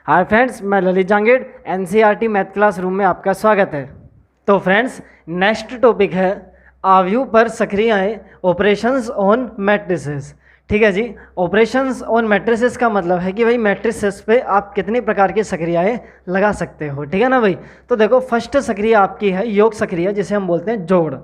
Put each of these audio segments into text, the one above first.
Hi friends, मैं Lalit Jangid NCERT math classroom में आपका स्वागत है। तो फ्रेंड्स, नेक्स्ट टॉपिक है आव्यूह पर सक्रियाएं, ऑपरेशंस ऑन मैट्रिसेस। ठीक है जी। ऑपरेशंस ऑन मैट्रिसेस का मतलब है कि भाई मैट्रिसेस पे आप कितनी प्रकार की सक्रियाएं लगा सकते हो। ठीक है ना भाई। तो देखो, फर्स्ट सक्रिया आपकी है योग सक्रिया, जिसे हम बोलते हैं जोड़,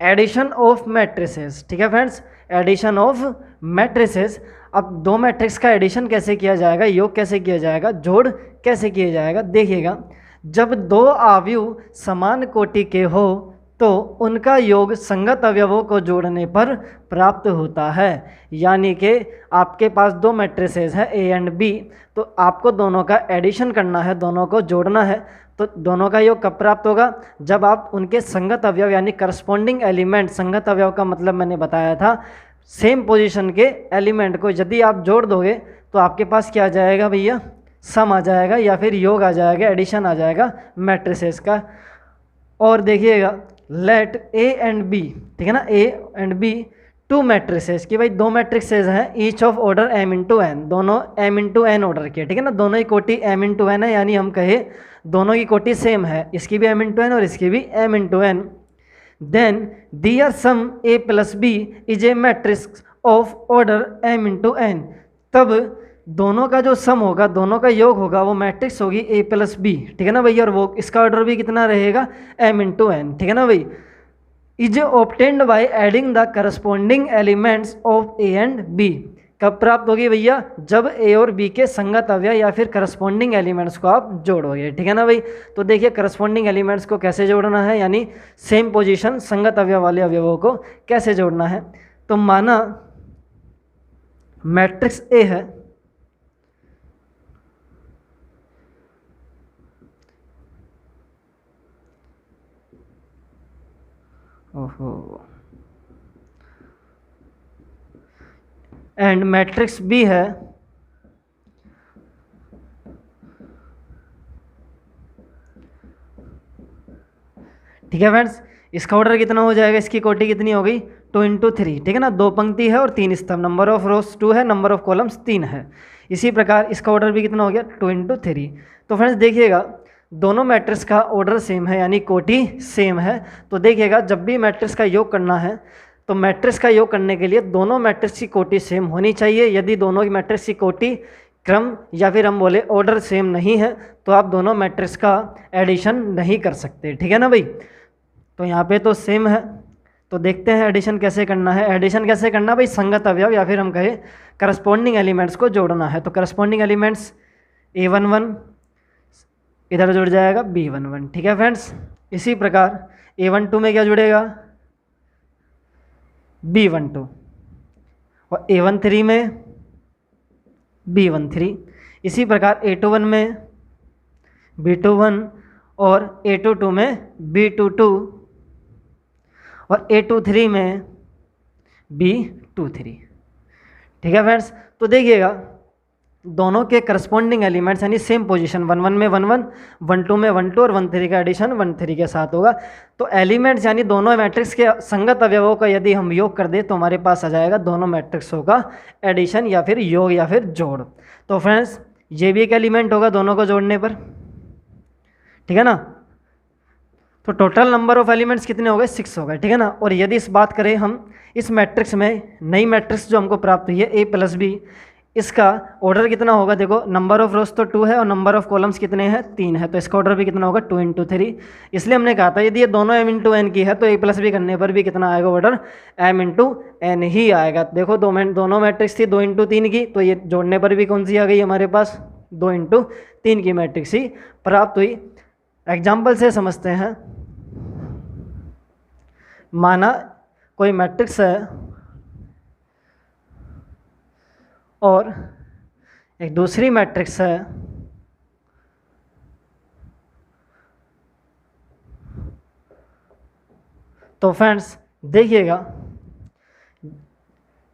एडिशन ऑफ मैट्रिसेस। ठीक है फ्रेंड्स, एडिशन ऑफ मैट्रिसेस। अब दो मैट्रिक्स का एडिशन कैसे किया जाएगा, योग कैसे किया जाएगा, जोड़ कैसे किया जाएगा, देखिएगा। जब दो आव्यूह समान कोटि के हो तो उनका योग संगत अवयवों को जोड़ने पर प्राप्त होता है। यानी कि आपके पास दो मैट्रिसेस हैं ए एंड बी, तो आपको दोनों का एडिशन करना है, दोनों को जोड़ना है। तो दोनों का योग कब प्राप्त होगा, जब आप उनके संगत अवयव यानी करस्पॉन्डिंग एलिमेंट, संगत अवयव का मतलब मैंने बताया था सेम पोजीशन के एलिमेंट को यदि आप जोड़ दोगे तो आपके पास क्या आ जाएगा भैया, सम आ जाएगा या फिर योग आ जाएगा, एडिशन आ जाएगा मैट्रिसेस का। और देखिएगा, लेट ए एंड बी, ठीक है ना, A and B two matrices की भाई दो मैट्रिसेस हैं, each of order M into N, दोनों एम इंटू एन ऑर्डर के। ठीक है ना, दोनों की कोटि एम इंटू एन है, यानी हम कहे दोनों की कोटि सेम है, इसकी भी एम इंटू एन और इसकी भी M into N. Then their sum A plus B is a matrix of order M into N. तब दोनों का जो सम होगा, दोनों का योग होगा, वो मैट्रिक्स होगी ए प्लस बी। ठीक है ना भैया, और वो इसका ऑर्डर भी कितना रहेगा, एम इंटू एन। ठीक है ना भाई। Is obtained by adding the corresponding elements of A and B. कब प्राप्त होगी भैया, जब ए और बी के संगत अवयव या फिर करस्पॉन्डिंग एलिमेंट्स को आप जोड़ोगे। ठीक है ना भाई। तो देखिए, करस्पॉन्डिंग एलिमेंट्स को कैसे जोड़ना है, यानी सेम पोजीशन संगत अवयव वाले अवयवों को कैसे जोड़ना है। तो माना मैट्रिक्स ए है, ओहो, एंड मैट्रिक्स बी है, ठीक है फ्रेंड्स। इसका ऑर्डर कितना हो जाएगा, इसकी कोटि कितनी हो गई, 2 इंटू 3। ठीक है ना, दो पंक्ति है और 3 स्तंभ, नंबर ऑफ रोज 2 है, नंबर ऑफ कॉलम्स 3 है। इसी प्रकार इसका ऑर्डर भी कितना हो गया, 2 इंटू 3। तो फ्रेंड्स देखिएगा, दोनों मैट्रिक्स का ऑर्डर सेम है, यानी कोटि सेम है। तो देखिएगा, जब भी मैट्रिक्स का योग करना है तो मैट्रिक्स का योग करने के लिए दोनों मैट्रिक्स की कोटि सेम होनी चाहिए। यदि दोनों की मैट्रिक्स की कोटि, क्रम या फिर हम बोले ऑर्डर सेम नहीं है तो आप दोनों मैट्रिक्स का एडिशन नहीं कर सकते। ठीक है ना भाई। तो यहाँ पे तो सेम है, तो देखते हैं एडिशन कैसे करना है। एडिशन कैसे करना भाई, संगत अवयव या फिर हम कहें करस्पॉन्डिंग एलिमेंट्स को जोड़ना है। तो करस्पॉन्डिंग एलिमेंट्स A11 इधर जुड़ जाएगा B11। ठीक है फ्रेंड्स। इसी प्रकार A12 में क्या जुड़ेगा, B12, और A13 में B13। इसी प्रकार A21 में B21 और A22 में B22 और A23 में B23। ठीक है फ्रेंड्स। तो देखिएगा, दोनों के करस्पॉन्डिंग एलिमेंट्स यानी सेम पोजीशन, 11 में 11, 12 में 12 और 13 का एडिशन 13 के साथ होगा। तो एलिमेंट्स यानी दोनों मैट्रिक्स के संगत अवयवों का यदि हम योग कर दें तो हमारे पास आ जाएगा दोनों मैट्रिक्सों का एडिशन या फिर योग या फिर जोड़। तो फ्रेंड्स, ये भी एक एलिमेंट होगा दोनों को जोड़ने पर। ठीक है ना। तो टोटल नंबर ऑफ एलिमेंट्स कितने हो गए, 6 हो गए। ठीक है ना। और यदि इस बात करें हम इस मैट्रिक्स में, नई मैट्रिक्स जो हमको प्राप्त हुई है ए प्लस बी, इसका ऑर्डर कितना होगा, देखो नंबर ऑफ रोज तो 2 है और नंबर ऑफ कॉलम्स कितने हैं, 3 है। तो इसका ऑर्डर भी कितना होगा, 2 इंटू 3। इसलिए हमने कहा था यदि ये दोनों एम इंटू एन की है तो ए प्लस बी करने पर भी कितना आएगा ऑर्डर, एम इंटू एन ही आएगा। देखो दोनों मैट्रिक्स थी 2 इंटू 3 की, तो ये जोड़ने पर भी कौन सी आ गई हमारे पास, 2 इंटू 3 की मैट्रिक्स ही प्राप्त हुई। एग्जाम्पल से समझते हैं। माना कोई मैट्रिक्स है और एक दूसरी मैट्रिक्स है, तो फ्रेंड्स देखिएगा,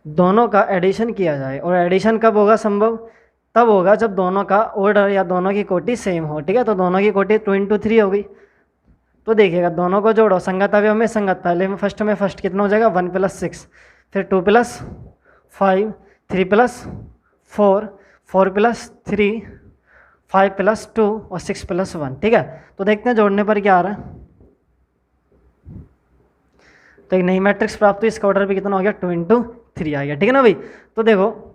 दोनों का एडिशन किया जाए। और एडिशन कब होगा संभव, तब होगा जब दोनों का ऑर्डर या दोनों की कोटि सेम हो। ठीक है। तो दोनों की कोटि 2 इंटू 3 हो गई। तो देखिएगा, दोनों को जोड़ो, संगत अवयव में संगत, पहले में फर्स्ट कितना हो जाएगा, 1 + 6, फिर 2 + 5, 3 + 4, 4 + 3, 5 + 2 और 6 + 1, ठीक है। तो देखते हैं जोड़ने पर क्या आ रहा है। तो एक नई मैट्रिक्स प्राप्त हुई, इसका ऑर्डर भी कितना हो गया 2 × 3 आ गया, ठीक है ना भाई। तो देखो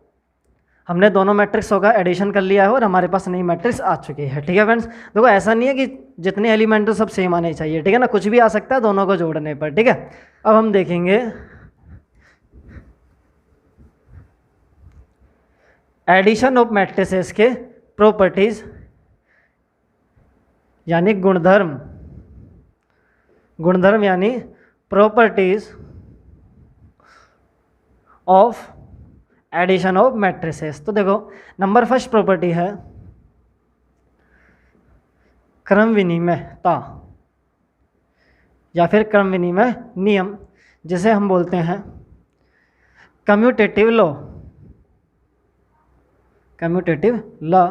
हमने दोनों मैट्रिक्सों का एडिशन कर लिया है और हमारे पास नई मैट्रिक्स आ चुकी है, ठीक है फ्रेंड्स। देखो ऐसा नहीं है कि जितने एलिमेंट सब सेम आने चाहिए, ठीक है ना, कुछ भी आ सकता है दोनों को जोड़ने पर, ठीक है। अब हम देखेंगे एडिशन ऑफ मैट्रिसेस के प्रॉपर्टीज यानी गुणधर्म, गुणधर्म यानी properties of addition of matrices. तो देखो नंबर फर्स्ट प्रॉपर्टी है क्रम विनिमयता या फिर क्रम विनिमय नियम, जिसे हम बोलते हैं कम्यूटेटिव लॉ, कम्यूटेटिव लॉ।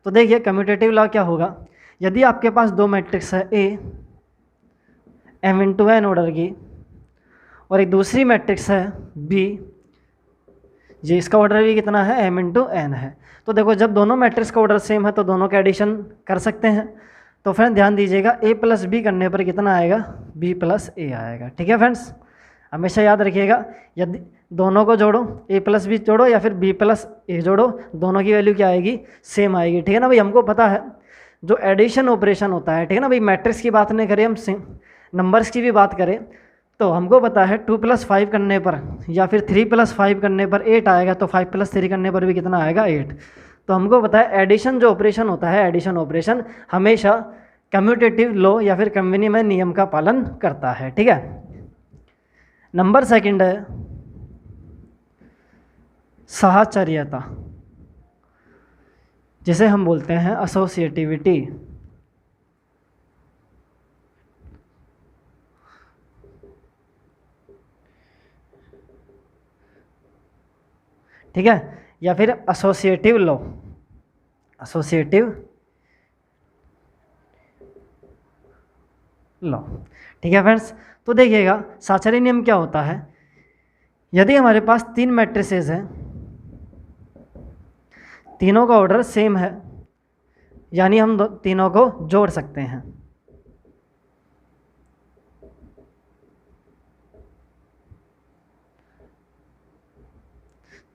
तो देखिए कम्यूटेटिव लॉ क्या होगा, यदि आपके पास दो मैट्रिक्स है ए m × n ऑर्डर की और एक दूसरी मैट्रिक्स है बी, जी इसका ऑर्डर भी कितना है m × n है। तो देखो जब दोनों मैट्रिक्स का ऑर्डर सेम है तो दोनों का एडिशन कर सकते हैं। तो फ्रेंड ध्यान दीजिएगा a + b करने पर कितना आएगा b + a आएगा, ठीक है फ्रेंड्स। हमेशा याद रखिएगा यदि दोनों को जोड़ो a + b जोड़ो या फिर b + a जोड़ो, दोनों की वैल्यू क्या आएगी सेम आएगी, ठीक है ना भाई। हमको पता है जो एडिशन ऑपरेशन होता है, ठीक है ना भाई, मैट्रिक्स की बात नहीं करें, हम नंबर्स की भी बात करें तो हमको पता है 2 + 5 करने पर या फिर 3 + 5 करने पर 8 आएगा, तो 5 + 3 करने पर भी कितना आएगा 8। तो हमको पता है एडिशन जो ऑपरेशन होता है, एडिशन ऑपरेशन हमेशा कम्यूटेटिव लॉ या फिर क्रम विनिमय नियम का पालन करता है, ठीक है। नंबर सेकंड है साहचर्यता, जिसे हम बोलते हैं एसोसिएटिविटी। ठीक है, या फिर एसोसिएटिव लॉ, एसोसिएटिव लॉ, ठीक है फ्रेंड्स। तो देखिएगा साहचर्य नियम क्या होता है, यदि हमारे पास 3 मैट्रिसेस हैं, तीनों का ऑर्डर सेम है, यानी हम तीनों को जोड़ सकते हैं।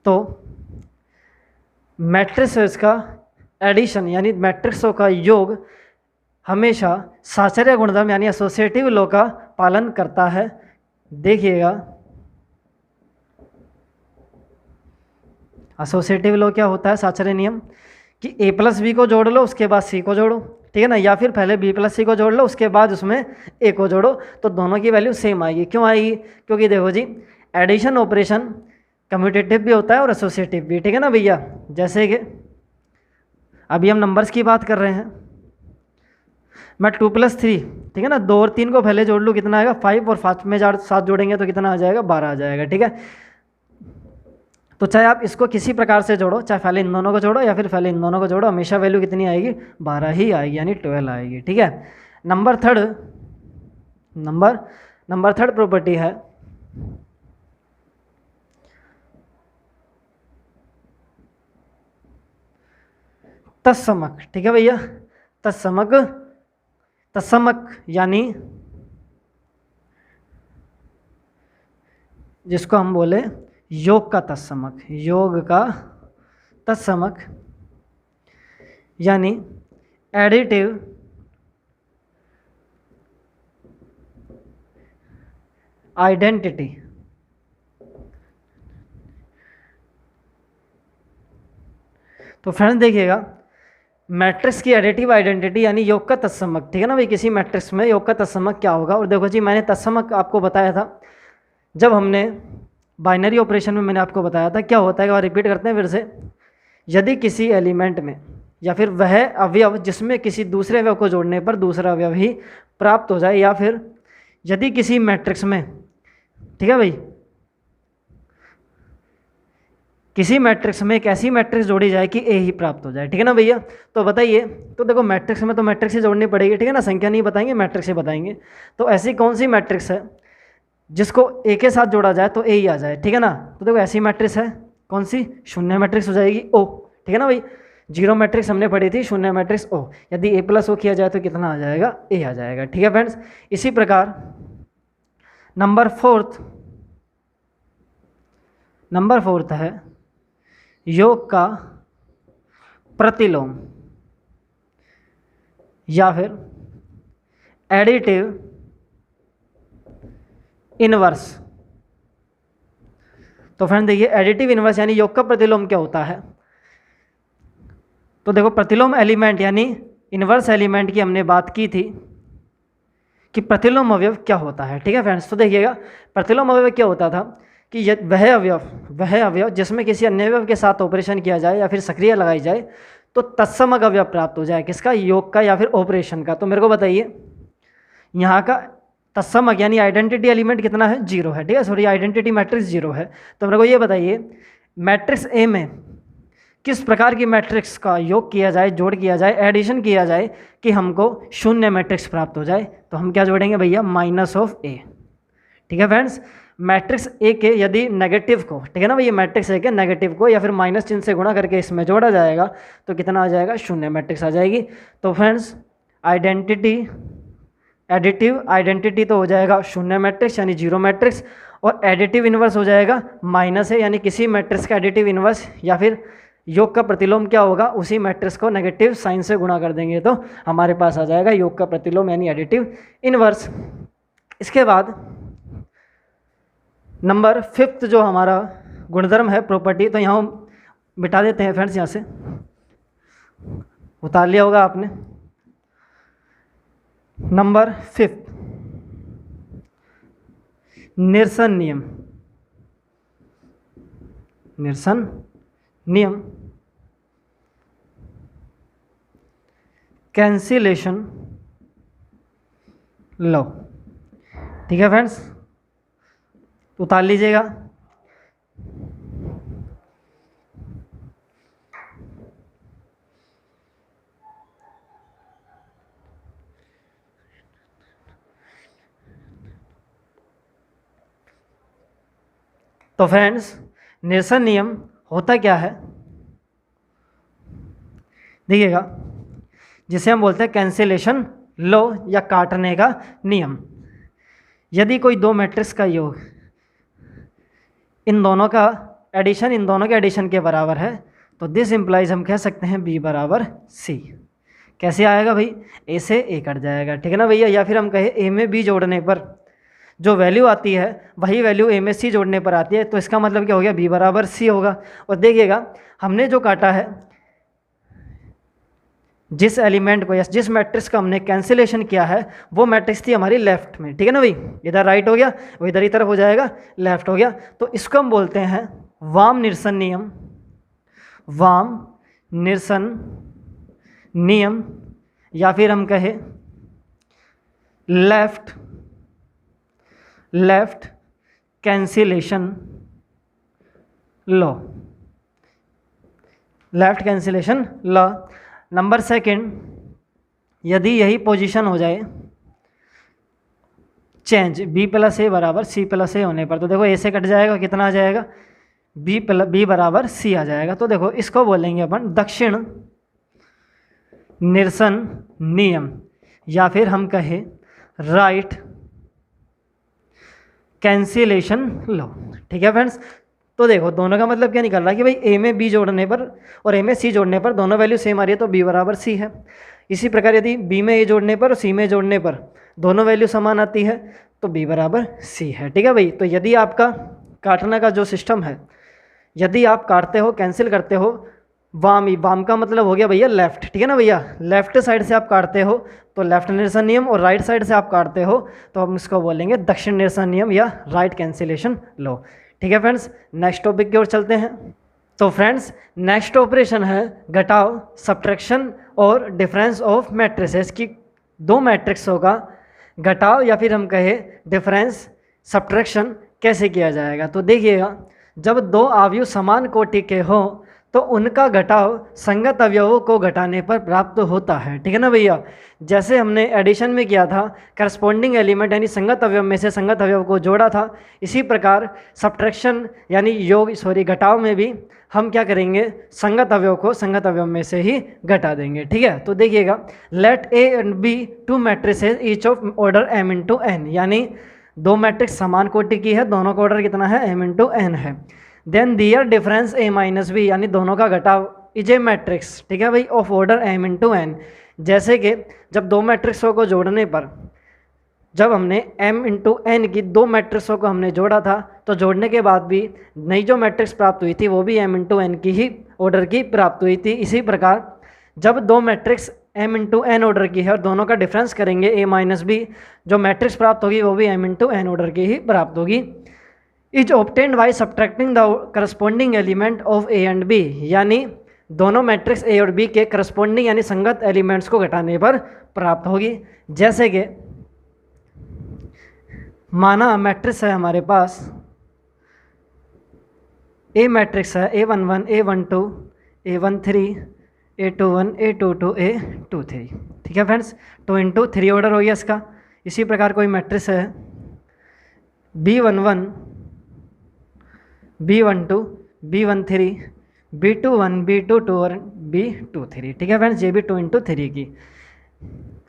तो मैट्रिसेस का एडिशन यानी मैट्रिक्सों का योग हमेशा साहचर्य गुणधर्म यानी एसोसिएटिव लॉ का पालन करता है। देखिएगा एसोसिएटिव लॉ क्या होता है, साहचर्य नियम कि a + b को जोड़ लो उसके बाद c को जोड़ो, ठीक है ना, या फिर पहले b + c को जोड़ लो उसके बाद उसमें a को जोड़ो, तो दोनों की वैल्यू सेम आएगी। क्यों आएगी, क्योंकि देखो जी एडिशन ऑपरेशन कम्यूटेटिव भी होता है और एसोसिएटिव भी, ठीक है ना भैया। जैसे कि अभी हम नंबर्स की बात कर रहे हैं, मैं 2 + 3, ठीक है ना, 2 और 3 को पहले जोड़ लूँ कितना आएगा 5 और 5 में 7 जोड़ेंगे तो कितना आ जाएगा 12 आ जाएगा, ठीक है। तो चाहे आप इसको किसी प्रकार से जोड़ो, चाहे पहले इन दोनों को जोड़ो या फिर पहले इन दोनों को जोड़ो, हमेशा वैल्यू कितनी आएगी 12 ही आएगी, यानी 12 आएगी, ठीक है। नंबर थर्ड प्रॉपर्टी है तत्समक, ठीक है भैया। तत्समक यानी जिसको हम बोले योग का तत्समक, योग का तत्समक यानी एडिटिव आइडेंटिटी। तो फ्रेंड्स देखिएगा मैट्रिक्स की एडिटिव आइडेंटिटी यानी योग का तत्समक, ठीक है ना भाई, किसी मैट्रिक्स में योग का तत्समक क्या होगा। और देखो जी मैंने तत्समक आपको बताया था जब हमने बाइनरी ऑपरेशन में, मैंने आपको बताया था क्या होता है, रिपीट करते हैं फिर से। यदि किसी एलिमेंट में या फिर वह अवयव जिसमें किसी दूसरे अवयव को जोड़ने पर दूसरा अवयव ही प्राप्त हो जाए, या फिर यदि किसी मैट्रिक्स में, ठीक है भाई, किसी मैट्रिक्स में एक ऐसी मैट्रिक्स जोड़ी जाए कि ए ही प्राप्त हो जाए, ठीक है ना भैया। तो बताइए, तो देखो मैट्रिक्स में तो मैट्रिक्स ही जोड़नी पड़ेगी, ठीक है ना, संख्या नहीं बताएंगे मैट्रिक्स ही बताएंगे। तो ऐसी कौन सी मैट्रिक्स है जिसको ए के साथ जोड़ा जाए तो ए ही आ जाए, ठीक है ना। तो देखो ऐसी मैट्रिक्स है कौन सी, शून्य मैट्रिक्स हो जाएगी ओ, ठीक है ना भाई। जीरो मैट्रिक्स हमने पढ़ी थी, शून्य मैट्रिक्स ओ, यदि ए प्लस ओ किया जाए तो कितना आ जाएगा, ए आ जाएगा। ठीक है फ्रेंड्स, इसी प्रकार नंबर फोर्थ है योग का प्रतिलोम या फिर एडिटिव इनवर्स। तो फ्रेंड देखिए, एडिटिव इनवर्स यानी योग का प्रतिलोम क्या होता है। तो देखो, प्रतिलोम एलिमेंट यानी इनवर्स एलिमेंट की हमने बात की थी कि प्रतिलोम अवयव क्या होता है। ठीक है फ्रेंड्स, तो देखिएगा प्रतिलोम अवयव क्या होता था कि वह अवयव जिसमें किसी अन्य अवयव के साथ ऑपरेशन किया जाए या फिर सक्रिय लगाई जाए तो तत्समक अवयव प्राप्त हो जाए, किसका, योग का या फिर ऑपरेशन का। तो मेरे को बताइए यहाँ का तत्समक यानी आइडेंटिटी एलिमेंट कितना है, 0 है। ठीक है, सॉरी, आइडेंटिटी मैट्रिक्स 0 है। तो मेरे को ये बताइए मैट्रिक्स ए में किस प्रकार की मैट्रिक्स का योग किया जाए, जोड़ किया जाए, एडिशन किया जाए कि हमको शून्य मैट्रिक्स प्राप्त हो जाए। तो हम क्या जोड़ेंगे भैया, माइनस ऑफ ए। ठीक है फ्रेंड्स, मैट्रिक्स ए के यदि नेगेटिव को, ठीक है ना भैया, मैट्रिक्स ए के नेगेटिव को या फिर माइनस चिन्ह से गुणा करके इसमें जोड़ा जाएगा तो कितना आ जाएगा, शून्य मैट्रिक्स आ जाएगी। तो फ्रेंड्स एडिटिव आइडेंटिटी तो हो जाएगा शून्य मैट्रिक्स यानी जीरो मैट्रिक्स, और एडिटिव इनवर्स हो जाएगा माइनस है, यानी किसी मैट्रिक्स का एडिटिव इनवर्स या फिर योग का प्रतिलोम क्या होगा, उसी मैट्रिक्स को नेगेटिव साइन से गुणा कर देंगे तो हमारे पास आ जाएगा योग का प्रतिलोम यानी एडिटिव इनवर्स। इसके बाद नंबर 5 जो हमारा गुणधर्म है, प्रॉपर्टी, तो यहाँ मिटा देते हैं फ्रेंड्स, यहाँ से उतार लिया होगा आपने। नंबर 5 निरसन नियम कैंसिलेशन लॉ। ठीक है फ्रेंड्स, उतार लीजिएगा। तो फ्रेंड्स निरसन नियम होता क्या है, देखिएगा, जिसे हम बोलते हैं कैंसिलेशन लॉ या काटने का नियम। यदि कोई दो मैट्रिक्स का योग इन दोनों के एडिशन के बराबर है तो दिस इम्प्लाइज हम कह सकते हैं बी बराबर सी। कैसे आएगा भाई, ए से ए कट जाएगा, ठीक है ना भैया, या फिर हम कहें ए में बी जोड़ने पर जो वैल्यू आती है वही वैल्यू ए में सी जोड़ने पर आती है, तो इसका मतलब क्या हो गया, बी बराबर सी होगा। और देखिएगा हमने जो काटा है, जिस एलिमेंट को या जिस मैट्रिक्स का हमने कैंसिलेशन किया है वो मैट्रिक्स थी हमारी लेफ्ट में, ठीक है ना भाई, इधर राइट हो गया वो इधर ही तरफ हो जाएगा, लेफ्ट हो गया। तो इसको हम बोलते हैं वाम निरसन नियम, या फिर हम कहें left cancellation law, left cancellation law. Number 2, यदि यही पोजीशन हो जाए चेंज बी प्लस ए बराबर सी प्लस ए होने पर, तो देखो ए से कट जाएगा, कितना आ जाएगा, बी बराबर सी आ जाएगा। तो देखो इसको बोलेंगे अपन दक्षिण निरसन नियम, या फिर हम कहें राइट कैंसिलेशन लॉ। ठीक है फ्रेंड्स, तो देखो दोनों का मतलब क्या निकल रहा है कि भाई ए में बी जोड़ने पर और ए में सी जोड़ने पर दोनों वैल्यू सेम आ रही है तो बी बराबर सी है। इसी प्रकार यदि बी में ए जोड़ने पर और सी में जोड़ने पर दोनों वैल्यू समान आती है तो बी बराबर सी है। ठीक है भाई, तो यदि आपका काटने का जो सिस्टम है, यदि आप काटते हो, कैंसिल करते हो, वाम का मतलब हो गया भैया लेफ्ट, ठीक है ना भैया, लेफ्ट साइड से आप काटते हो तो लेफ्ट निरसन नियम, और राइट साइड से आप काटते हो तो हम इसको बोलेंगे दक्षिण निरसन नियम या राइट कैंसिलेशन लॉ। ठीक है फ्रेंड्स, नेक्स्ट टॉपिक की ओर चलते हैं। तो फ्रेंड्स नेक्स्ट ऑपरेशन है घटाव, सब्ट्रैक्शन और डिफरेंस ऑफ मैट्रिसेस की दो मैट्रिक्सों का घटाव या फिर हम कहें डिफरेंस सब्ट्रैक्शन कैसे किया जाएगा। तो देखिएगा, जब दो आव्यूह समान कोटि के हो तो उनका घटाव संगत अवयवों को घटाने पर प्राप्त होता है। ठीक है ना भैया। जैसे हमने एडिशन में किया था, करस्पॉन्डिंग एलिमेंट यानी संगत अवयव में से संगत अवयव को जोड़ा था, इसी प्रकार सब्ट्रैक्शन यानी घटाव में भी हम क्या करेंगे, संगत अवयव को संगत अवयव में से ही घटा देंगे। ठीक है, तो देखिएगा, let A and B two matrices each of order m into N, यानी दो मैट्रिक्स समान कोटि की है, दोनों का ऑर्डर कितना है, m इंटू एन है। Then their difference a minus B, यानी दोनों का घटाव इज ए मैट्रिक्स, ठीक है भाई, of order m into N. जैसे कि जब दो मैट्रिक्सों को जोड़ने पर, जब हमने m इंटू एन की दो मैट्रिक्सों को हमने जोड़ा था, तो जोड़ने के बाद भी नई जो मैट्रिक्स प्राप्त हुई थी वो भी m इंटू एन की ही ऑर्डर की प्राप्त हुई थी। इसी प्रकार जब दो matrix m into N order की है और दोनों का डिफरेंस करेंगे a माइनस बी, जो मैट्रिक्स प्राप्त होगी वो भी m इंटू एन ऑर्डर की ही प्राप्त होगी। Is obtained by subtracting the corresponding element of A and B, यानी दोनों मैट्रिक्स ए और बी के करस्पॉन्डिंग यानी संगत एलिमेंट्स को घटाने पर प्राप्त होगी। जैसे कि माना मैट्रिक्स है हमारे पास, ए मैट्रिक्स है A11 A12 A13 A21 A22 A23, ठीक है फ्रेंड्स, 2 इंटू 3 ऑर्डर हो गया इसका। इसी प्रकार कोई मैट्रिक्स है B11 B12 B13 B21 B22 और B23, ठीक है फ्रेंड्स, ये भी 2 इंटू 3 की।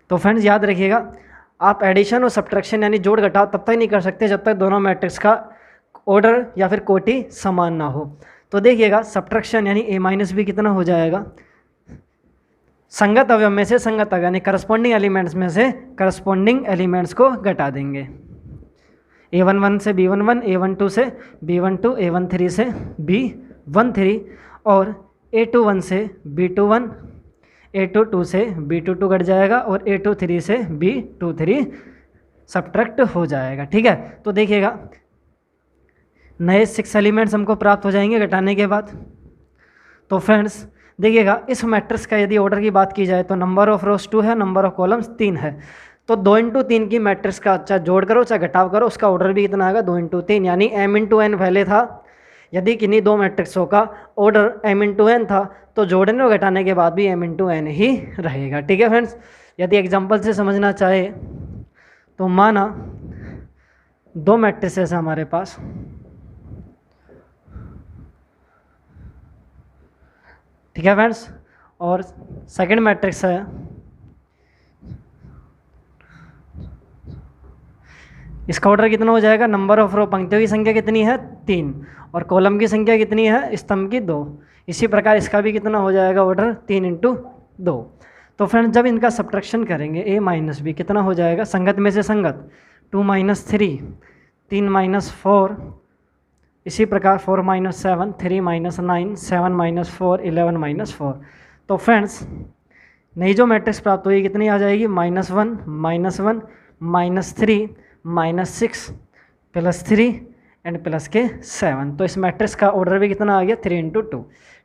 तो फ्रेंड्स याद रखिएगा, आप एडिशन और सब्ट्रैक्शन यानी जोड़ घटाव तब तक नहीं कर सकते जब तक दोनों मैट्रिक्स का ऑर्डर या फिर कोटि समान ना हो। तो देखिएगा, सब्ट्रैक्शन यानी a माइनस बी कितना हो जाएगा, संगत अवयव में से संगत अवयव यानी करस्पॉन्डिंग एलिमेंट्स में से करस्पॉन्डिंग एलिमेंट्स को घटा देंगे। A11 से B11, A12 से B12, A13 से B13 और A21 से B21, A22 से B22 घट जाएगा और A23 से B23 सब्ट्रैक्ट हो जाएगा। ठीक है, तो देखिएगा नए 6 एलिमेंट्स हमको प्राप्त हो जाएंगे घटाने के बाद। तो फ्रेंड्स देखिएगा, इस मैट्रिक्स का यदि ऑर्डर की बात की जाए तो नंबर ऑफ रोज 2 है, नंबर ऑफ कॉलम्स 3 है। तो 2 इंटू 3 की मैट्रिक्स का चाहे जोड़ करो चाहे घटाव करो, उसका ऑर्डर भी कितना आएगा, 2 इंटू 3, यानी m इंटू एन पहले था। यदि किन्हीं दो मैट्रिक्सों का ऑर्डर m इंटू एन था तो जोड़ने और घटाने के बाद भी m इंटू एन ही रहेगा। ठीक है फ्रेंड्स, यदि एग्जांपल से समझना चाहे तो माना दो मैट्रिसेस है हमारे पास, ठीक है फ्रेंड्स, और सेकंड मैट्रिक्स है इसका ऑर्डर कितना हो जाएगा, नंबर ऑफ रो पंक्तियों की संख्या कितनी है 3 और कॉलम की संख्या कितनी है, स्तंभ की 2। इसी प्रकार इसका भी कितना हो जाएगा ऑर्डर, 3 इंटू 2। तो फ्रेंड्स जब इनका सब्ट्रैक्शन करेंगे a माइनस बी कितना हो जाएगा, संगत में से संगत 2 माइनस 3, 3 माइनस 4, इसी प्रकार 4 माइनस 7, 3 माइनस 9, 7 माइनस 4, 11 माइनस 4। तो फ्रेंड्स नई जो मैट्रिक्स प्राप्त हुई कितनी आ जाएगी, -1 -1 -3 -6 +3 एंड प्लस के 7। तो इस मैट्रिक्स का ऑर्डर भी कितना आ गया, 3 इंटू 2।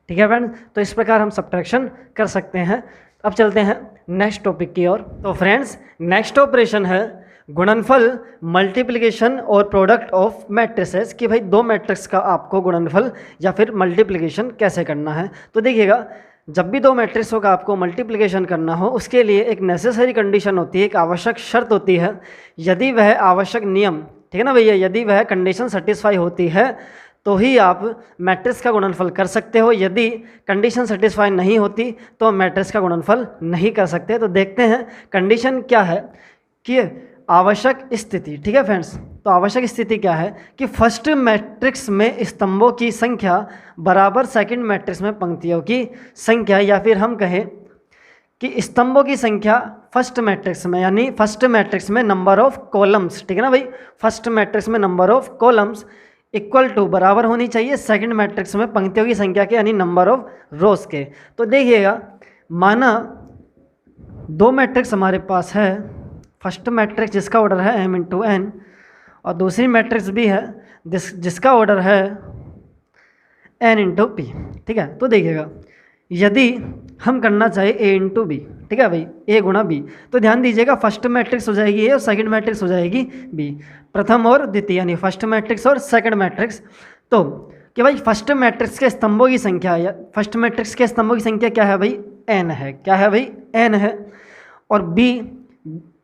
ठीक है फ्रेंड्स, तो इस प्रकार हम सब्ट्रैक्शन कर सकते हैं। अब चलते हैं नेक्स्ट टॉपिक की ओर। तो फ्रेंड्स नेक्स्ट ऑपरेशन है गुणनफल, मल्टीप्लिकेशन और प्रोडक्ट ऑफ मैट्रिसेस, कि भाई दो मैट्रिक्स का आपको गुणनफल या फिर मल्टीप्लिकेशन कैसे करना है। तो देखिएगा, जब भी दो मैट्रिक्सों का आपको मल्टीप्लिकेशन करना हो उसके लिए एक नेसेसरी कंडीशन होती है, एक आवश्यक शर्त होती है। यदि वह आवश्यक नियम, ठीक है ना भैया, यदि वह कंडीशन सेटिस्फाई होती है तो ही आप मैट्रिक्स का गुणनफल कर सकते हो। यदि कंडीशन सेटिस्फाई नहीं होती तो मैट्रिक्स का गुणनफल नहीं कर सकते। तो देखते हैं कंडीशन क्या है कि आवश्यक स्थिति। ठीक है फ्रेंड्स, तो आवश्यक स्थिति क्या है कि फर्स्ट मैट्रिक्स में स्तंभों की संख्या बराबर सेकंड मैट्रिक्स में पंक्तियों की संख्या, या फिर हम कहें कि स्तंभों की संख्या फर्स्ट मैट्रिक्स में, यानी फर्स्ट मैट्रिक्स में नंबर ऑफ कॉलम्स, ठीक है ना भाई, फर्स्ट मैट्रिक्स में number of columns equal to बराबर होनी चाहिए सेकंड मैट्रिक्स में पंक्तियों की संख्या के, यानी नंबर ऑफ रोज के। तो देखिएगा, माना दो मैट्रिक्स हमारे पास है, फर्स्ट मैट्रिक्स जिसका ऑर्डर है m इंटू एन और दूसरी मैट्रिक्स भी है जिसका ऑर्डर है n इंटू पी। ठीक है, तो देखिएगा, यदि हम करना चाहे a इंटू बी, ठीक है भाई, a गुणा b, तो ध्यान दीजिएगा फर्स्ट मैट्रिक्स हो जाएगी a और सेकंड मैट्रिक्स हो जाएगी b, प्रथम और द्वितीय यानी फर्स्ट मैट्रिक्स और सेकंड मैट्रिक्स। तो कि भाई फर्स्ट मैट्रिक्स के स्तंभों की संख्या, या फर्स्ट मैट्रिक्स के स्तंभों की संख्या क्या है भाई, n है। क्या है भाई, n है। और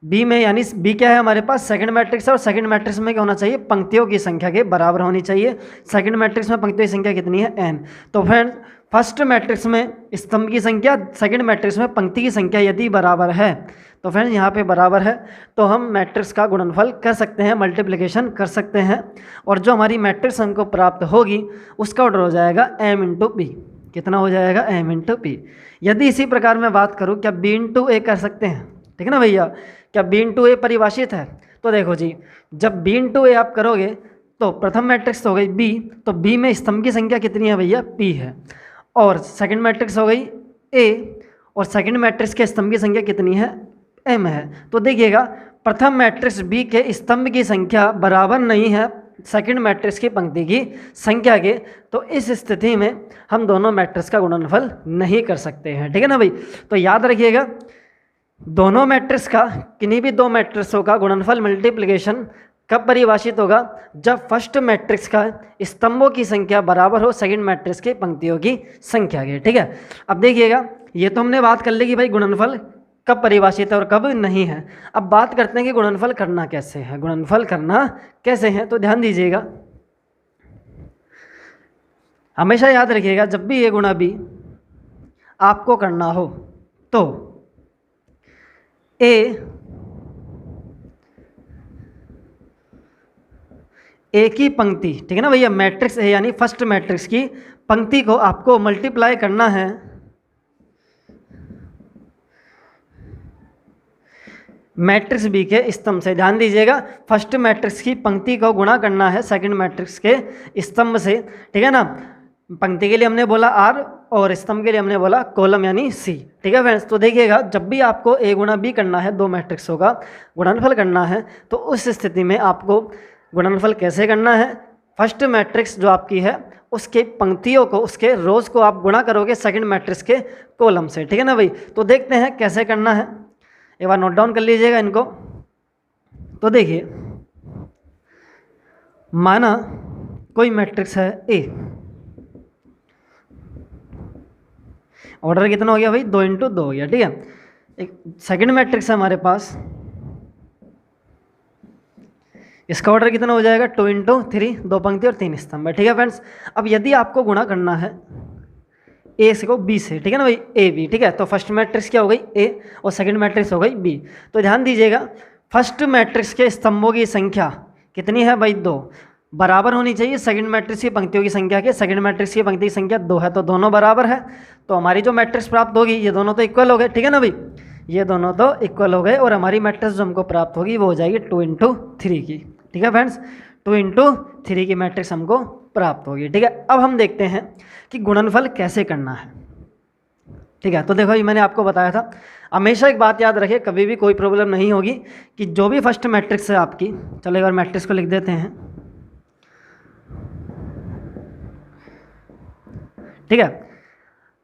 बी में यानी बी क्या है हमारे पास, सेकंड मैट्रिक्स है, और सेकंड मैट्रिक्स में क्या होना चाहिए, पंक्तियों की संख्या के बराबर होनी चाहिए। सेकंड मैट्रिक्स में पंक्तियों की संख्या कितनी है, n। तो फ्रेंड्स फर्स्ट मैट्रिक्स में स्तंभ की संख्या, सेकंड मैट्रिक्स में पंक्ति की संख्या यदि बराबर है, तो फ्रेंड्स यहाँ पे बराबर है, तो हम मैट्रिक्स का गुणनफल कर सकते हैं, मल्टीप्लिकेशन कर सकते हैं, और जो हमारी मैट्रिक्स हमको प्राप्त होगी उसका ऑर्डर हो जाएगा m इंटू पी। कितना हो जाएगा, m इंटू पी। यदि इसी प्रकार मैं बात करूँ, क्या b इंटू ए कर सकते हैं, ठीक है ना भैया, क्या b इंटू ए परिभाषित है? तो देखो जी, जब b इंटू ए आप करोगे तो प्रथम मैट्रिक्स हो गई b, तो b में स्तंभ की संख्या कितनी है भैया, p है, और सेकंड मैट्रिक्स हो गई a, और सेकंड मैट्रिक्स के स्तंभ की संख्या कितनी है, m है। तो देखिएगा प्रथम मैट्रिक्स b के स्तंभ की संख्या बराबर नहीं है सेकंड मैट्रिक्स की पंक्ति की संख्या के, तो इस स्थिति में हम दोनों मैट्रिक्स का गुणनफल नहीं कर सकते हैं, ठीक है ना भाई। तो याद रखिएगा, दोनों मैट्रिक्स का, किन्हीं भी दो मैट्रिक्सों का गुणनफल मल्टीप्लिकेशन कब परिभाषित होगा, जब फर्स्ट मैट्रिक्स का स्तंभों की संख्या बराबर हो सेकंड मैट्रिक्स की पंक्तियों की संख्या के, ठीक है। अब देखिएगा, ये तो हमने बात कर ली कि भाई गुणनफल कब परिभाषित है और कब नहीं है। अब बात करते हैं कि गुणनफल करना कैसे है, गुणनफल करना कैसे है। तो ध्यान दीजिएगा, हमेशा याद रखिएगा, जब भी ए गुणा बी आपको करना हो तो ए की पंक्ति, ठीक है ना भैया, मैट्रिक्स ए यानी फर्स्ट मैट्रिक्स की पंक्ति को आपको मल्टीप्लाई करना है मैट्रिक्स बी के स्तंभ से। ध्यान दीजिएगा, फर्स्ट मैट्रिक्स की पंक्ति को गुणा करना है सेकंड मैट्रिक्स के स्तंभ से, ठीक है ना। पंक्ति के लिए हमने बोला आर और स्तंभ के लिए हमने बोला कॉलम यानी सी, ठीक है फ्रेंड्स। तो देखिएगा, जब भी आपको ए गुणा बी करना है, दो मैट्रिक्सों का गुणनफल करना है, तो उस स्थिति में आपको गुणनफल कैसे करना है, फर्स्ट मैट्रिक्स जो आपकी है उसके पंक्तियों को, उसके रोज को आप गुणा करोगे सेकंड मैट्रिक्स के कॉलम से, ठीक है ना भाई। तो देखते हैं कैसे करना है, एक बार नोट डाउन कर लीजिएगा इनको। तो देखिए, माना कोई मैट्रिक्स है ए, ऑर्डर कितना हो गया भाई, 2 इंटू 2 हो गया, ठीक है। एक सेकंड मैट्रिक्स है हमारे पास, इसका ऑर्डर कितना हो जाएगा, 2 इंटू 3, 2 पंक्ति और 3 स्तंभ है, ठीक है फ्रेंड्स। अब यदि आपको गुणा करना है ए से को बी से, ठीक है ना भाई, ए बी, ठीक है। तो फर्स्ट मैट्रिक्स क्या हो गई, ए, और सेकंड मैट्रिक्स हो गई बी। तो ध्यान दीजिएगा, फर्स्ट मैट्रिक्स के स्तंभों की संख्या कितनी है भाई, 2, बराबर होनी चाहिए सेकंड मैट्रिक्स की पंक्तियों की संख्या के। सेकंड मैट्रिक्स की पंक्ति की संख्या 2 है, तो दोनों बराबर है, तो हमारी जो मैट्रिक्स प्राप्त होगी, ये दोनों तो इक्वल हो गए, ठीक है ना भाई, ये दोनों तो इक्वल हो गए, और हमारी मैट्रिक्स जो हमको प्राप्त होगी वो हो जाएगी 2 इंटू 3 की, ठीक है फ्रेंड्स। 2 इंटू 3 की मैट्रिक्स हमको प्राप्त होगी, ठीक है। अब हम देखते हैं कि गुणनफल कैसे करना है, ठीक है। तो देखो, ये मैंने आपको बताया था, हमेशा एक बात याद रखें, कभी भी कोई प्रॉब्लम नहीं होगी कि जो भी फर्स्ट मैट्रिक्स है आपकी, चलो एक बार मैट्रिक्स को लिख देते हैं, ठीक है।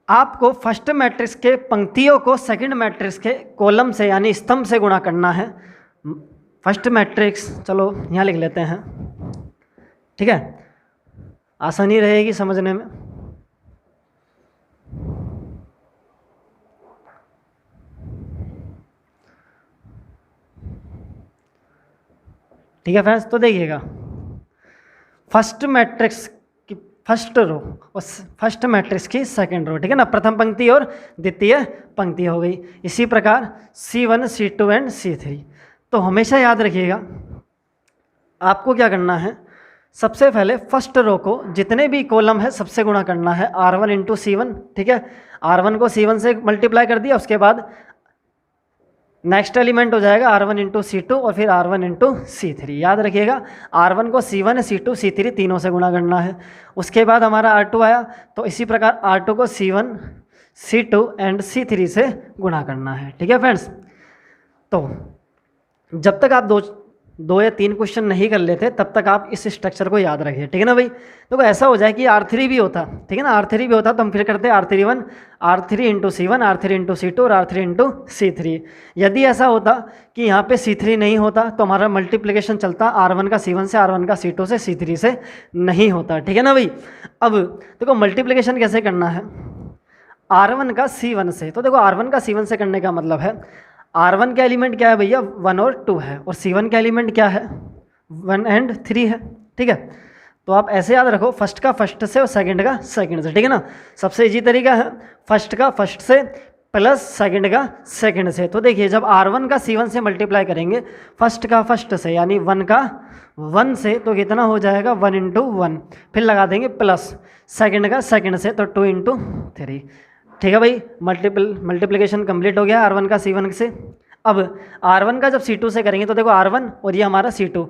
आपको फर्स्ट मैट्रिक्स के पंक्तियों को सेकंड मैट्रिक्स के कॉलम से यानी स्तंभ से गुणा करना है। फर्स्ट मैट्रिक्स, चलो यहाँ लिख लेते हैं, ठीक है, आसानी रहेगी समझने में। ठीक है फ्रेंड्स, तो देखिएगा, फर्स्ट मैट्रिक्स की फर्स्ट रो और फर्स्ट मैट्रिक्स की सेकंड रो, ठीक है ना, प्रथम पंक्ति और द्वितीय पंक्ति हो गई। इसी प्रकार C1, C2 एंड C3। तो हमेशा याद रखिएगा, आपको क्या करना है, सबसे पहले फर्स्ट रो को जितने भी कॉलम है सबसे गुणा करना है, R1 इंटू C1, ठीक है। R1 को C1 से मल्टीप्लाई कर दिया, उसके बाद नेक्स्ट एलिमेंट हो जाएगा R1 इंटू C2 और फिर R1 इंटू C3। याद रखिएगा, R1 को C1, C2, C3 तीनों से गुणा करना है। उसके बाद हमारा R2 आया, तो इसी प्रकार R2 को C1, C2 एंड C3 से गुणा करना है, ठीक है फ्रेंड्स। तो जब तक आप 2 या 3 क्वेश्चन नहीं कर लेते तब तक आप इस स्ट्रक्चर को याद रखिए, ठीक है ना भाई। तो ऐसा हो जाए कि R3 भी होता, ठीक है ना, R3 भी होता तो हम फिर करते R31 R3 into C1 R3 into C2 और R3 इंटू C3। यदि ऐसा होता कि यहाँ पे C3 नहीं होता तो हमारा मल्टीप्लिकेशन चलता R1 का C1 से, R1 का C2 से, C3 से नहीं होता, ठीक है ना भाई। अब देखो मल्टीप्लिकेशन कैसे करना है, R1 का C1 से, तो देखो R1 का C1 से करने का मतलब है R1 का एलिमेंट क्या है भैया 1 और 2 है, और C1 का एलिमेंट क्या है 1 एंड 3 है, ठीक है। तो आप ऐसे याद रखो, फर्स्ट का फर्स्ट से और सेकंड का सेकंड से, ठीक है ना। सबसे इजी तरीका है फर्स्ट का फर्स्ट से प्लस सेकंड का सेकंड से। तो देखिए जब R1 का C1 से मल्टीप्लाई करेंगे फर्स्ट का फर्स्ट से यानी 1 का 1 से, तो कितना हो जाएगा 1 इंटू 1, फिर लगा देंगे प्लस सेकंड का सेकंड से तो 2 इंटू 3, ठीक है भाई। मल्टीप्लिकेशन कंप्लीट हो गया R1 का C1 से। अब R1 का जब C2 से करेंगे तो देखो R1 और ये हमारा C2,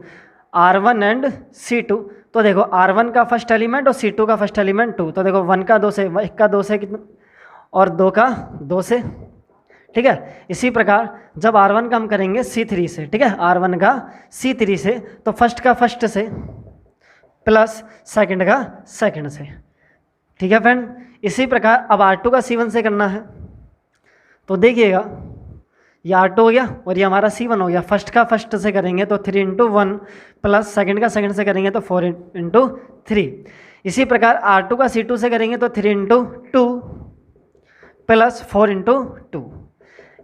R1 एंड C2, तो देखो R1 का फर्स्ट एलिमेंट और C2 का फर्स्ट एलिमेंट 2, तो देखो 1 का 2 से, 1 का 2 से कितना और 2 का 2 से, ठीक है। इसी प्रकार जब R1 का हम करेंगे C3 से, ठीक है, R1 का C3 से तो फर्स्ट का फर्स्ट से प्लस सेकंड का सेकंड से, ठीक है फ्रेंड। इसी प्रकार अब R2 का C1 से करना है, तो देखिएगा ये R2 हो गया और ये हमारा C1 हो गया। फर्स्ट का फर्स्ट से करेंगे तो 3 इंटू 1 प्लस सेकंड का सेकंड से करेंगे तो 4 इंटू 3। इसी प्रकार R2 का C2 से करेंगे तो 3 इंटू 2 प्लस 4 इंटू 2।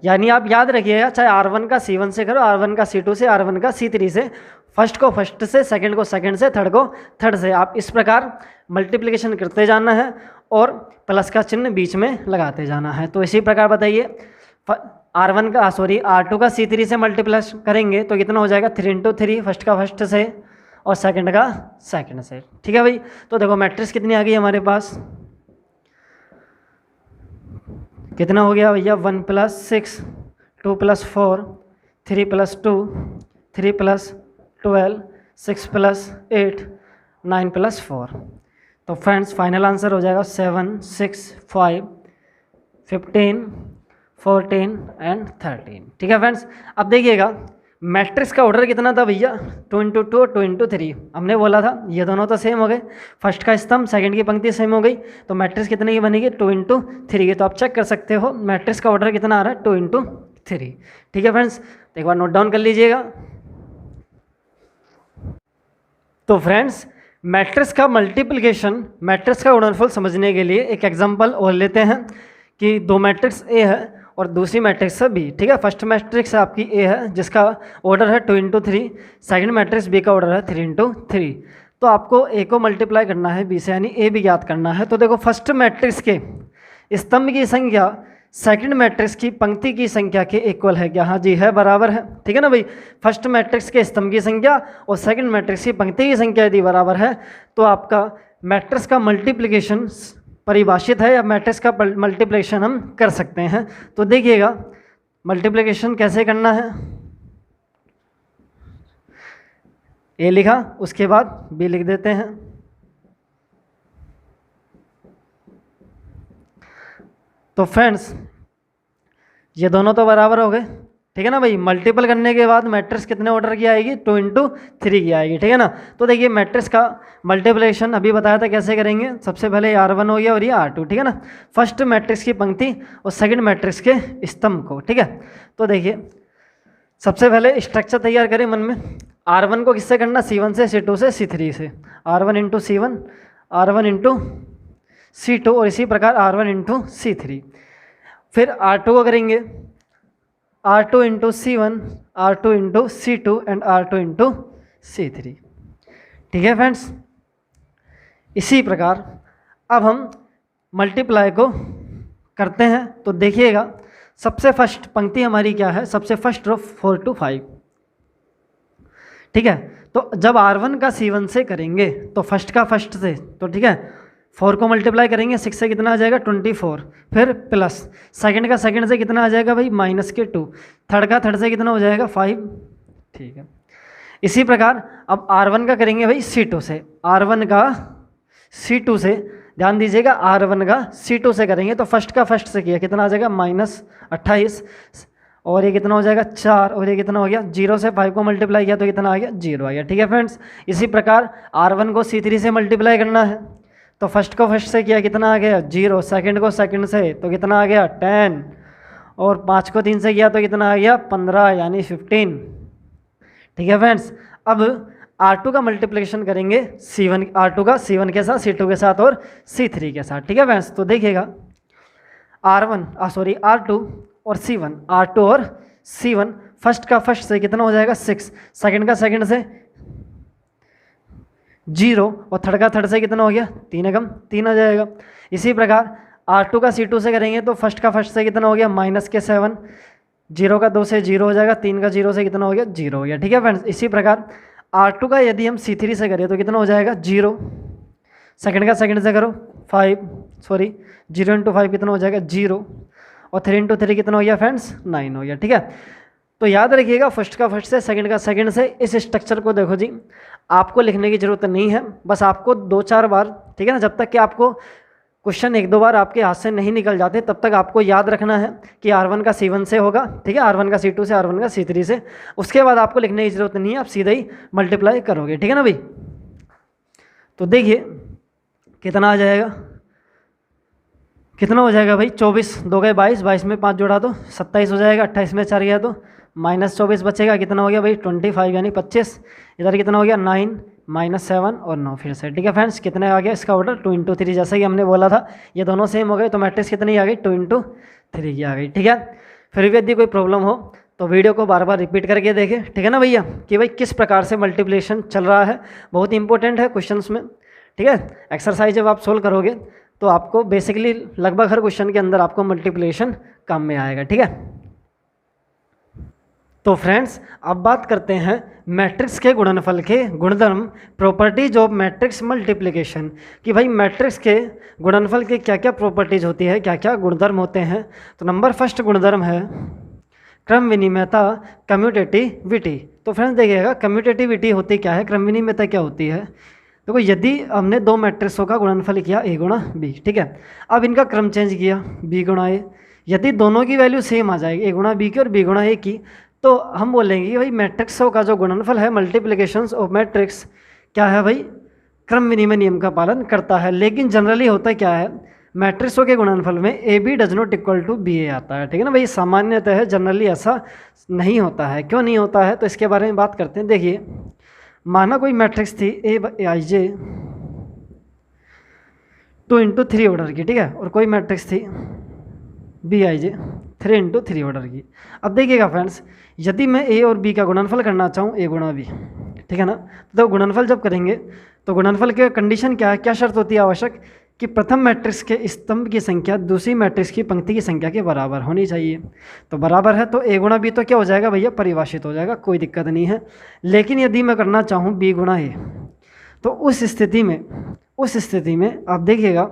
यानी आप याद रखिएगा चाहे R1 का C1 से करो, R1 का C2 से, R1 का C3 से, फर्स्ट को फर्स्ट से, सेकंड को सेकंड से, थर्ड को थर्ड से, आप इस प्रकार मल्टीप्लिकेशन करते जाना है और प्लस का चिन्ह बीच में लगाते जाना है। तो इसी प्रकार बताइए R2 का C3 से मल्टीप्लाई करेंगे तो कितना हो जाएगा 3 इंटू 3, फर्स्ट का फर्स्ट से और सेकंड का सेकंड से, ठीक है भाई। तो देखो मैट्रिक्स कितनी आ गई हमारे पास, कितना हो गया भैया 1 + 6 2 + 4 3 + 2 3 + 12 6 + 8 9 + 4। तो फ्रेंड्स फाइनल आंसर हो जाएगा 7 6 5 15 14 एंड 13, ठीक है फ्रेंड्स। अब देखिएगा मैट्रिक्स का ऑर्डर कितना था भैया 2 इंटू 2 और 2 इंटू 3। हमने बोला था ये दोनों तो सेम हो गए, फर्स्ट का स्तंभ सेकंड की पंक्ति सेम हो गई, तो मैट्रिक्स कितने की बनेगी 2 इंटू 3 की। तो आप चेक कर सकते हो मैट्रिक्स का ऑर्डर कितना आ रहा है 2 इंटू 3, ठीक है फ्रेंड्स। तो एक बार नोट डाउन कर लीजिएगा। तो फ्रेंड्स मैट्रिक्स का मल्टीप्लिकेशन, मैट्रिक्स का गुणनफल समझने के लिए एक एग्जांपल और लेते हैं कि 2 मैट्रिक्स ए है और दूसरी मैट्रिक्स है बी, ठीक है। फर्स्ट मैट्रिक्स आपकी ए है जिसका ऑर्डर है 2 इंटू 3, सेकेंड मैट्रिक्स बी का ऑर्डर है 3 इंटू 3। तो आपको ए को मल्टीप्लाई करना है बी से यानी ए भी ज्ञात करना है। तो देखो फर्स्ट मैट्रिक्स के स्तंभ की संख्या सेकंड मैट्रिक्स की पंक्ति की संख्या के इक्वल है क्या, हाँ जी है, बराबर है, ठीक है ना भाई। फर्स्ट मैट्रिक्स के स्तंभ की संख्या और सेकंड मैट्रिक्स की पंक्ति की संख्या यदि बराबर है तो आपका मैट्रिक्स का मल्टीप्लिकेशन परिभाषित है या मैट्रिक्स का मल्टीप्लिकेशन हम कर सकते हैं। तो देखिएगा मल्टीप्लिकेशन कैसे करना है, ए लिखा उसके बाद बी लिख देते हैं। तो फ्रेंड्स ये दोनों तो बराबर हो गए, ठीक है ना भाई। मल्टीपल करने के बाद मैट्रिक्स कितने ऑर्डर की आएगी 2 इंटू 3 की आएगी, ठीक है ना। तो देखिए मैट्रिक्स का मल्टीप्लिकेशन अभी बताया था कैसे करेंगे। सबसे पहले R1 हो गया और ये R2, ठीक है ना, फर्स्ट मैट्रिक्स की पंक्ति और सेकंड मैट्रिक्स के स्तंभ को, ठीक है। तो देखिए सबसे पहले स्ट्रक्चर तैयार करें मन में। R1 को किससे करना C1 से, C2 से, C3 से, R1 into C1 R1 into C2 और इसी प्रकार R1 इंटू C3। फिर R2 को करेंगे R2 into C1 R2 into C2 and R2 into C3, ठीक है फ्रेंड्स। इसी प्रकार अब हम मल्टीप्लाई को करते हैं। तो देखिएगा सबसे फर्स्ट पंक्ति हमारी क्या है, सबसे फर्स्ट रो 4 to 5, ठीक है। तो जब R1 का C1 से करेंगे तो फर्स्ट का फर्स्ट से, तो ठीक है 4 को मल्टीप्लाई करेंगे 6 से कितना आ जाएगा 24, फिर प्लस सेकंड का सेकंड से कितना आ जाएगा भाई -2, थर्ड का थर्ड से कितना हो जाएगा 5, ठीक है। इसी प्रकार अब R1 का करेंगे भाई C2 से, R1 का C2 से, ध्यान दीजिएगा R1 का C2 से करेंगे तो फर्स्ट का फर्स्ट से किया कितना आ जाएगा -28, और ये कितना हो जाएगा 4, और ये कितना हो गया 0 से 5 को मल्टीप्लाई किया तो कितना आ गया 0 आ गया। ठीक है फ्रेंड्स, इसी प्रकार R1 को C3 से मल्टीप्लाई करना है तो फर्स्ट को फर्स्ट से किया कितना आ गया 0, सेकंड को सेकंड से तो कितना आ गया 10, और 5 को 3 से किया तो कितना आ गया 15 यानी 15। ठीक है फ्रेंड्स, अब R2 का मल्टीप्लिकेशन करेंगे C1, R2 का C1 के साथ, C2 के साथ और C3 के साथ। ठीक है फ्रेंड्स, तो देखिएगा R2 और C1, R2 और C1 फर्स्ट का फर्स्ट से कितना हो जाएगा 6, सेकंड का सेकंड से 0 और थर्ड का थर्ड से कितना हो गया 3 एकम 3 आ जाएगा। इसी प्रकार R2 का C2 से करेंगे तो फर्स्ट का फर्स्ट से कितना हो गया -7, 0 का 2 से 0 हो जाएगा, 3 का 0 से कितना हो गया 0 हो गया। ठीक है फ्रेंड्स, इसी प्रकार R2 का यदि हम C3 से करें तो कितना हो जाएगा 0, सेकंड का सेकंड से करो 0 × 5 कितना हो जाएगा 0, और 3 × 3 कितना हो गया फ्रेंड्स 9 हो गया। ठीक है, तो याद रखिएगा फर्स्ट का फर्स्ट से, सेकंड का सेकंड से। इस स्ट्रक्चर को देखो जी, आपको लिखने की ज़रूरत नहीं है, बस आपको 2-4 बार, ठीक है ना, जब तक कि आपको क्वेश्चन 1-2 बार आपके हाथ से नहीं निकल जाते तब तक आपको याद रखना है कि R1 का C1 से होगा, ठीक है, R1 का C2 से, R1 का C3 से। उसके बाद आपको लिखने की ज़रूरत नहीं है, आप सीधा ही मल्टीप्लाई करोगे। ठीक है ना भाई, तो देखिए कितना आ जाएगा, कितना हो जाएगा भाई 24, 2 गए 22, 22 में 5 जोड़ा तो 27 हो जाएगा, 28 में 4 गया तो -24 बचेगा, कितना हो गया भाई 25 यानी 25। इधर कितना हो गया 9, -7 और 9 फिर से। ठीक है फ्रेंड्स, कितने आ गया इसका ऑर्डर 2 × 3, जैसे कि हमने बोला था ये दोनों सेम हो गए तो मैट्रिक्स कितनी आ गई 2 × 3 की आ गई। ठीक है, फिर भी यदि कोई प्रॉब्लम हो तो वीडियो को बार बार रिपीट करके देखें। ठीक है ना भैया, कि भाई किस प्रकार से मल्टीप्लिकेशन चल रहा है, बहुत इंपॉर्टेंट है क्वेश्चंस में। ठीक है, एक्सरसाइज जब आप सोल्व करोगे तो आपको बेसिकली लगभग हर क्वेश्चन के अंदर आपको मल्टीप्लिकेशन काम में आएगा। ठीक है, तो फ्रेंड्स अब बात करते हैं मैट्रिक्स के गुणनफल के गुणधर्म, प्रॉपर्टीज ऑफ मैट्रिक्स मल्टीप्लिकेशन, कि भाई मैट्रिक्स के गुणनफल के क्या क्या प्रॉपर्टीज होती है, क्या क्या गुणधर्म होते हैं। तो नंबर फर्स्ट गुणधर्म है क्रम विनिमयता, कम्यूटेटिविटी। तो फ्रेंड्स देखिएगा कम्यूटेटिविटी होती क्या है, क्रम विनिमयता क्या होती है। देखो यदि हमने 2 मैट्रिक्सों का गुणनफल किया A × B, ठीक है, अब इनका क्रम चेंज किया B × A, यदि दोनों की वैल्यू सेम आ जाएगी A × B की और B × A की, तो हम बोलेंगे कि भाई मैट्रिक्सों का जो गुणनफल है, मल्टीप्लिकेशंस ऑफ मैट्रिक्स क्या है भाई, क्रम विनिमय नियम का पालन करता है। लेकिन जनरली होता क्या है, मैट्रिक्सों के गुणनफल में AB does not equal to BA आता है। ठीक है ना भाई, सामान्यतः है, जनरली ऐसा नहीं होता है। क्यों नहीं होता है तो इसके बारे में बात करते हैं। देखिए माना कोई मैट्रिक्स थी AIJ 2 × 3 ऑर्डर की, ठीक है, और कोई मैट्रिक्स थी BIJ 3 × 3 ऑर्डर की। अब देखिएगा फ्रेंड्स, यदि मैं A और B का गुणनफल करना चाहूँ A × B, ठीक है ना, तो गुणनफल जब करेंगे तो गुणनफल के कंडीशन क्या है, क्या शर्त होती है आवश्यक, कि प्रथम मैट्रिक्स के स्तंभ की संख्या दूसरी मैट्रिक्स की पंक्ति की संख्या के बराबर होनी चाहिए। तो बराबर है तो A × B तो क्या हो जाएगा भैया, परिभाषित हो जाएगा, कोई दिक्कत नहीं है। लेकिन यदि मैं करना चाहूँ B × A, तो उस स्थिति में आप देखिएगा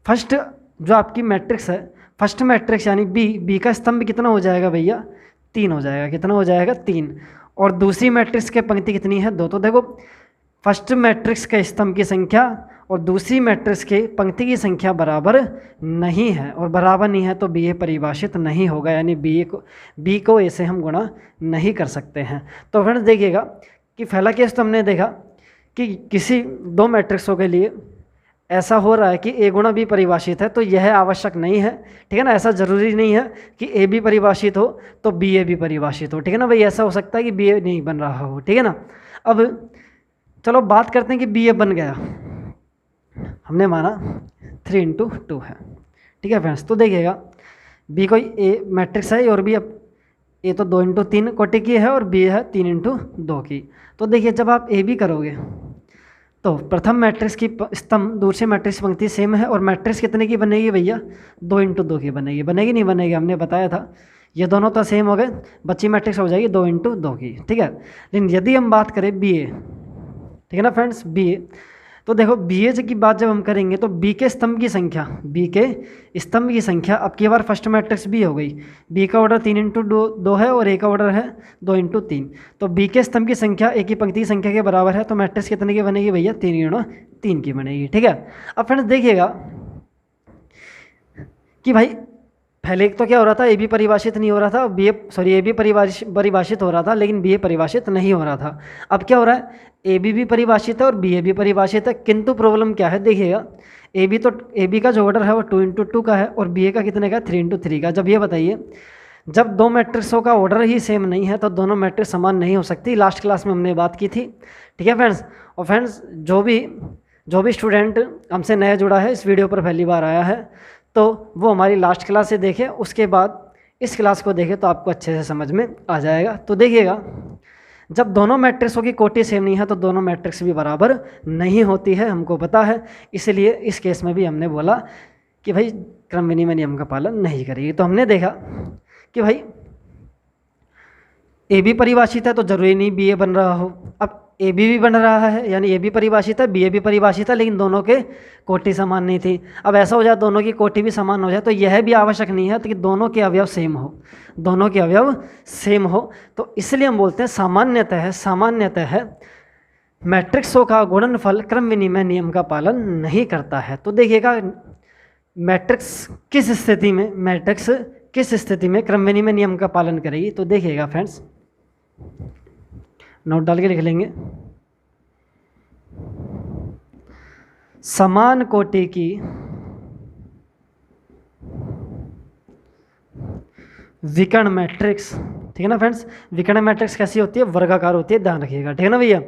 फर्स्ट जो आपकी मैट्रिक्स है, फर्स्ट मैट्रिक्स यानी B का स्तंभ कितना हो जाएगा भैया 3 हो जाएगा, कितना हो जाएगा 3, और दूसरी मैट्रिक्स के पंक्ति कितनी है 2। तो देखो फर्स्ट मैट्रिक्स के स्तंभ की संख्या और दूसरी मैट्रिक्स के पंक्ति की संख्या बराबर नहीं है, और बराबर नहीं है तो BA परिभाषित नहीं होगा, यानी B को A से हम गुणा नहीं कर सकते हैं। तो फ्रेंड्स देखिएगा कि पहला केस तो हमने देखा कि किसी 2 मैट्रिक्सों के लिए ऐसा हो रहा है कि A × B परिभाषित है, तो यह आवश्यक नहीं है। ठीक है ना, ऐसा ज़रूरी नहीं है कि AB परिभाषित हो तो BA भी परिभाषित हो। ठीक है ना भाई, ऐसा हो सकता है कि BA नहीं बन रहा हो। ठीक है ना, अब चलो बात करते हैं कि BA बन गया, हमने माना 3 × 2 है। ठीक है फ्रेंड्स, तो देखिएगा B कोई A मैट्रिक्स है और B, अब A तो 2 × 3 कोटि की है और B है 3 × 2 की। तो देखिए जब आप AB करोगे तो प्रथम मैट्रिक्स की स्तंभ दूसरे मैट्रिक्स पंक्ति सेम है, और मैट्रिक्स कितने की बनेगी भैया 2 × 2 की बनेगी, बनेगी नहीं बनेगी, हमने बताया था। ये दोनों तो सेम हो गए, बच्ची मैट्रिक्स हो जाएगी 2 × 2 की। ठीक है, लेकिन यदि हम बात करें BA, ठीक है ना फ्रेंड्स, BA, तो देखो BA की बात जब हम करेंगे तो B के स्तंभ की संख्या अब की बार फर्स्ट मैट्रिक्स B हो गई। B का ऑर्डर 3 × 2 है और A का ऑर्डर है 2 × 3, तो B के स्तंभ की संख्या A की पंक्ति की संख्या के बराबर है, तो मैट्रिक्स कितने की बनेगी भैया 3 × 3 की बनेगी। ठीक है, अब फ्रेंड्स देखिएगा कि भाई पहले एक तो क्या हो रहा था, ए बी परिभाषित नहीं हो रहा था, B A sorry A B परिभाषित हो रहा था लेकिन बी ए परिभाषित नहीं हो रहा था। अब क्या हो रहा है, ए बी भी परिभाषित है और बी ए भी परिभाषित है, किंतु प्रॉब्लम क्या है देखिएगा, ए बी का जो ऑर्डर है वो 2x2 का है और बी ए का कितने का, 3x3 का। जब ये बताइए, जब दो मैट्रिक्सों का ऑर्डर ही सेम नहीं है तो दोनों मैट्रिक्स समान नहीं हो सकती। लास्ट क्लास में हमने बात की थी, ठीक है फ्रेंड्स। और फ्रेंड्स जो भी स्टूडेंट हमसे नया जुड़ा है, इस वीडियो पर पहली बार आया है, तो वो हमारी लास्ट क्लास से देखे, उसके बाद इस क्लास को देखे तो आपको अच्छे से समझ में आ जाएगा। तो देखिएगा, जब दोनों मैट्रिक्सों की कोटि सेम नहीं है तो दोनों मैट्रिक्स भी बराबर नहीं होती है, हमको पता है। इसलिए इस केस में भी हमने बोला कि भाई क्रम विनिमय नियम का पालन नहीं करेगी। तो हमने देखा कि भाई ए बी परिभाषित है तो जरूरी नहीं बी ए बन रहा हो। अब ए बी भी बन रहा है, यानी ए बी परिभाषित है, बी ए भी परिभाषित है, लेकिन दोनों के कोटि समान नहीं थी। अब ऐसा हो जाए दोनों की कोटि भी समान हो जाए तो यह भी आवश्यक नहीं है कि दोनों के अवयव सेम हो, दोनों के अवयव सेम हो। तो इसलिए हम बोलते हैं सामान्यतः मैट्रिक्सों का गुणनफल क्रम विनिमय नियम का पालन नहीं करता है। तो देखिएगा, मैट्रिक्स किस स्थिति में क्रम विनिमय नियम का पालन करेगी। तो देखिएगा फ्रेंड्स, नोट डाल के लिख लेंगे, समान कोटि की विकर्ण मैट्रिक्स, ठीक है ना फ्रेंड्स। विकर्ण मैट्रिक्स कैसी होती है, वर्गाकार होती है, ध्यान रखिएगा, ठीक है ना भैया।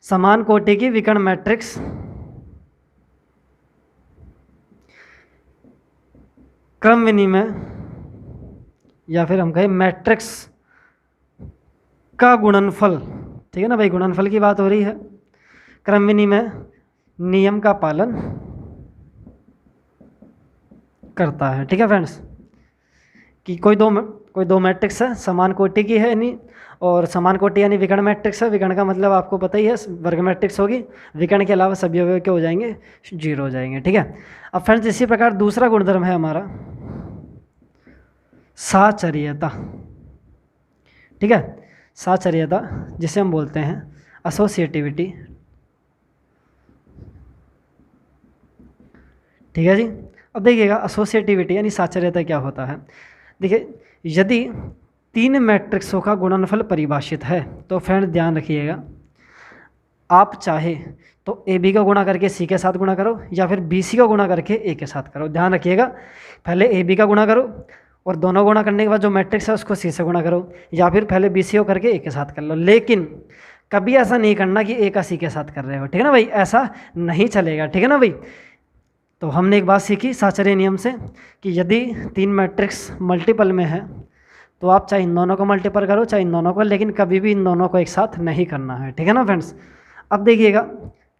समान कोटि की विकर्ण मैट्रिक्स क्रम विनिमय या फिर हम कहें मैट्रिक्स का गुणनफल, ठीक है ना भाई, गुणनफल की बात हो रही है, क्रम विनिमय नियम का पालन करता है, ठीक है फ्रेंड्स। कि कोई दो मैट्रिक्स है, समान कोटि की है यानी, और समान कोटि यानी विकर्ण मैट्रिक्स है। विकर्ण का मतलब आपको पता ही है, वर्ग मैट्रिक्स होगी, विकर्ण के अलावा सभी अवयव क्या हो जाएंगे, 0 हो जाएंगे, ठीक है। अब फ्रेंड्स इसी प्रकार दूसरा गुणधर्म है हमारा साचर्यता, ठीक है। साचर्यता जिसे हम बोलते हैं एसोसिएटिविटी, ठीक है जी। अब देखिएगा, एसोसिएटिविटी यानी साचर्यता क्या होता है। देखिए, यदि 3 मैट्रिक्सों का गुणनफल परिभाषित है तो फ्रेंड ध्यान रखिएगा, आप चाहे तो ए बी का गुणा करके सी के साथ गुणा करो या फिर बी सी का गुणा करके ए के साथ करो। ध्यान रखिएगा, पहले ए बी का गुणा करो और दोनों गुणा करने के बाद जो मैट्रिक्स है उसको सी से गुणा करो, या फिर पहले बी सी को करके ए के साथ कर लो। लेकिन कभी ऐसा नहीं करना कि ए का सी के साथ कर रहे हो, ठीक है ना भाई, ऐसा नहीं चलेगा, ठीक है ना भाई। तो हमने एक बात सीखी साचर्य नियम से कि यदि 3 मैट्रिक्स मल्टीपल में है तो आप चाहे इन दोनों को मल्टीपल करो चाहे इन दोनों को, लेकिन कभी भी इन दोनों को एक साथ नहीं करना है, ठीक है ना फ्रेंड्स। अब देखिएगा,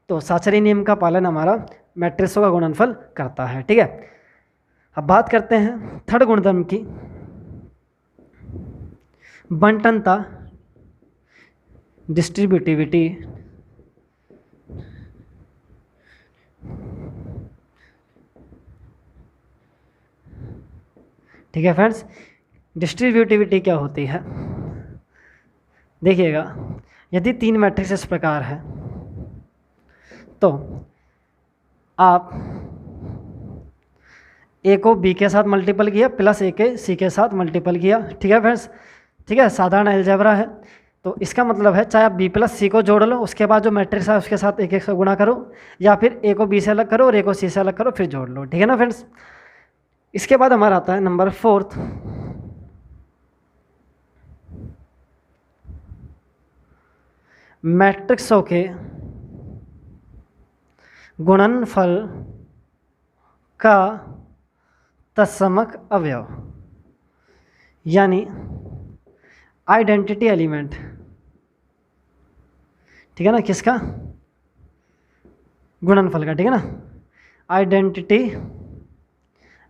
तो साचर्य नियम का पालन हमारा मैट्रिक्सों का गुणनफल करता है, ठीक है। अब बात करते हैं थर्ड गुणधर्म की, बंटनता, डिस्ट्रीब्यूटिविटी, ठीक है फ्रेंड्स। डिस्ट्रीब्यूटिविटी क्या होती है, देखिएगा, यदि 3 मैट्रिक्स इस प्रकार है तो आप ए को बी के साथ मल्टीपल किया प्लस ए के सी के साथ मल्टीपल किया, ठीक है फ्रेंड्स, ठीक है, साधारण अलजेब्रा है। तो इसका मतलब है चाहे आप बी प्लस सी को जोड़ लो, उसके बाद जो मैट्रिक्स है उसके साथ एक से गुणा करो, या फिर ए को बी से अलग करो और ए को सी से अलग करो फिर जोड़ लो, ठीक है ना फ्रेंड्स। इसके बाद हमारा आता है नंबर 4, मैट्रिक्सों के गुणनफल का तत्समक अवयव यानी आइडेंटिटी एलिमेंट, ठीक है ना, किसका, गुणनफल का, ठीक है ना, आइडेंटिटी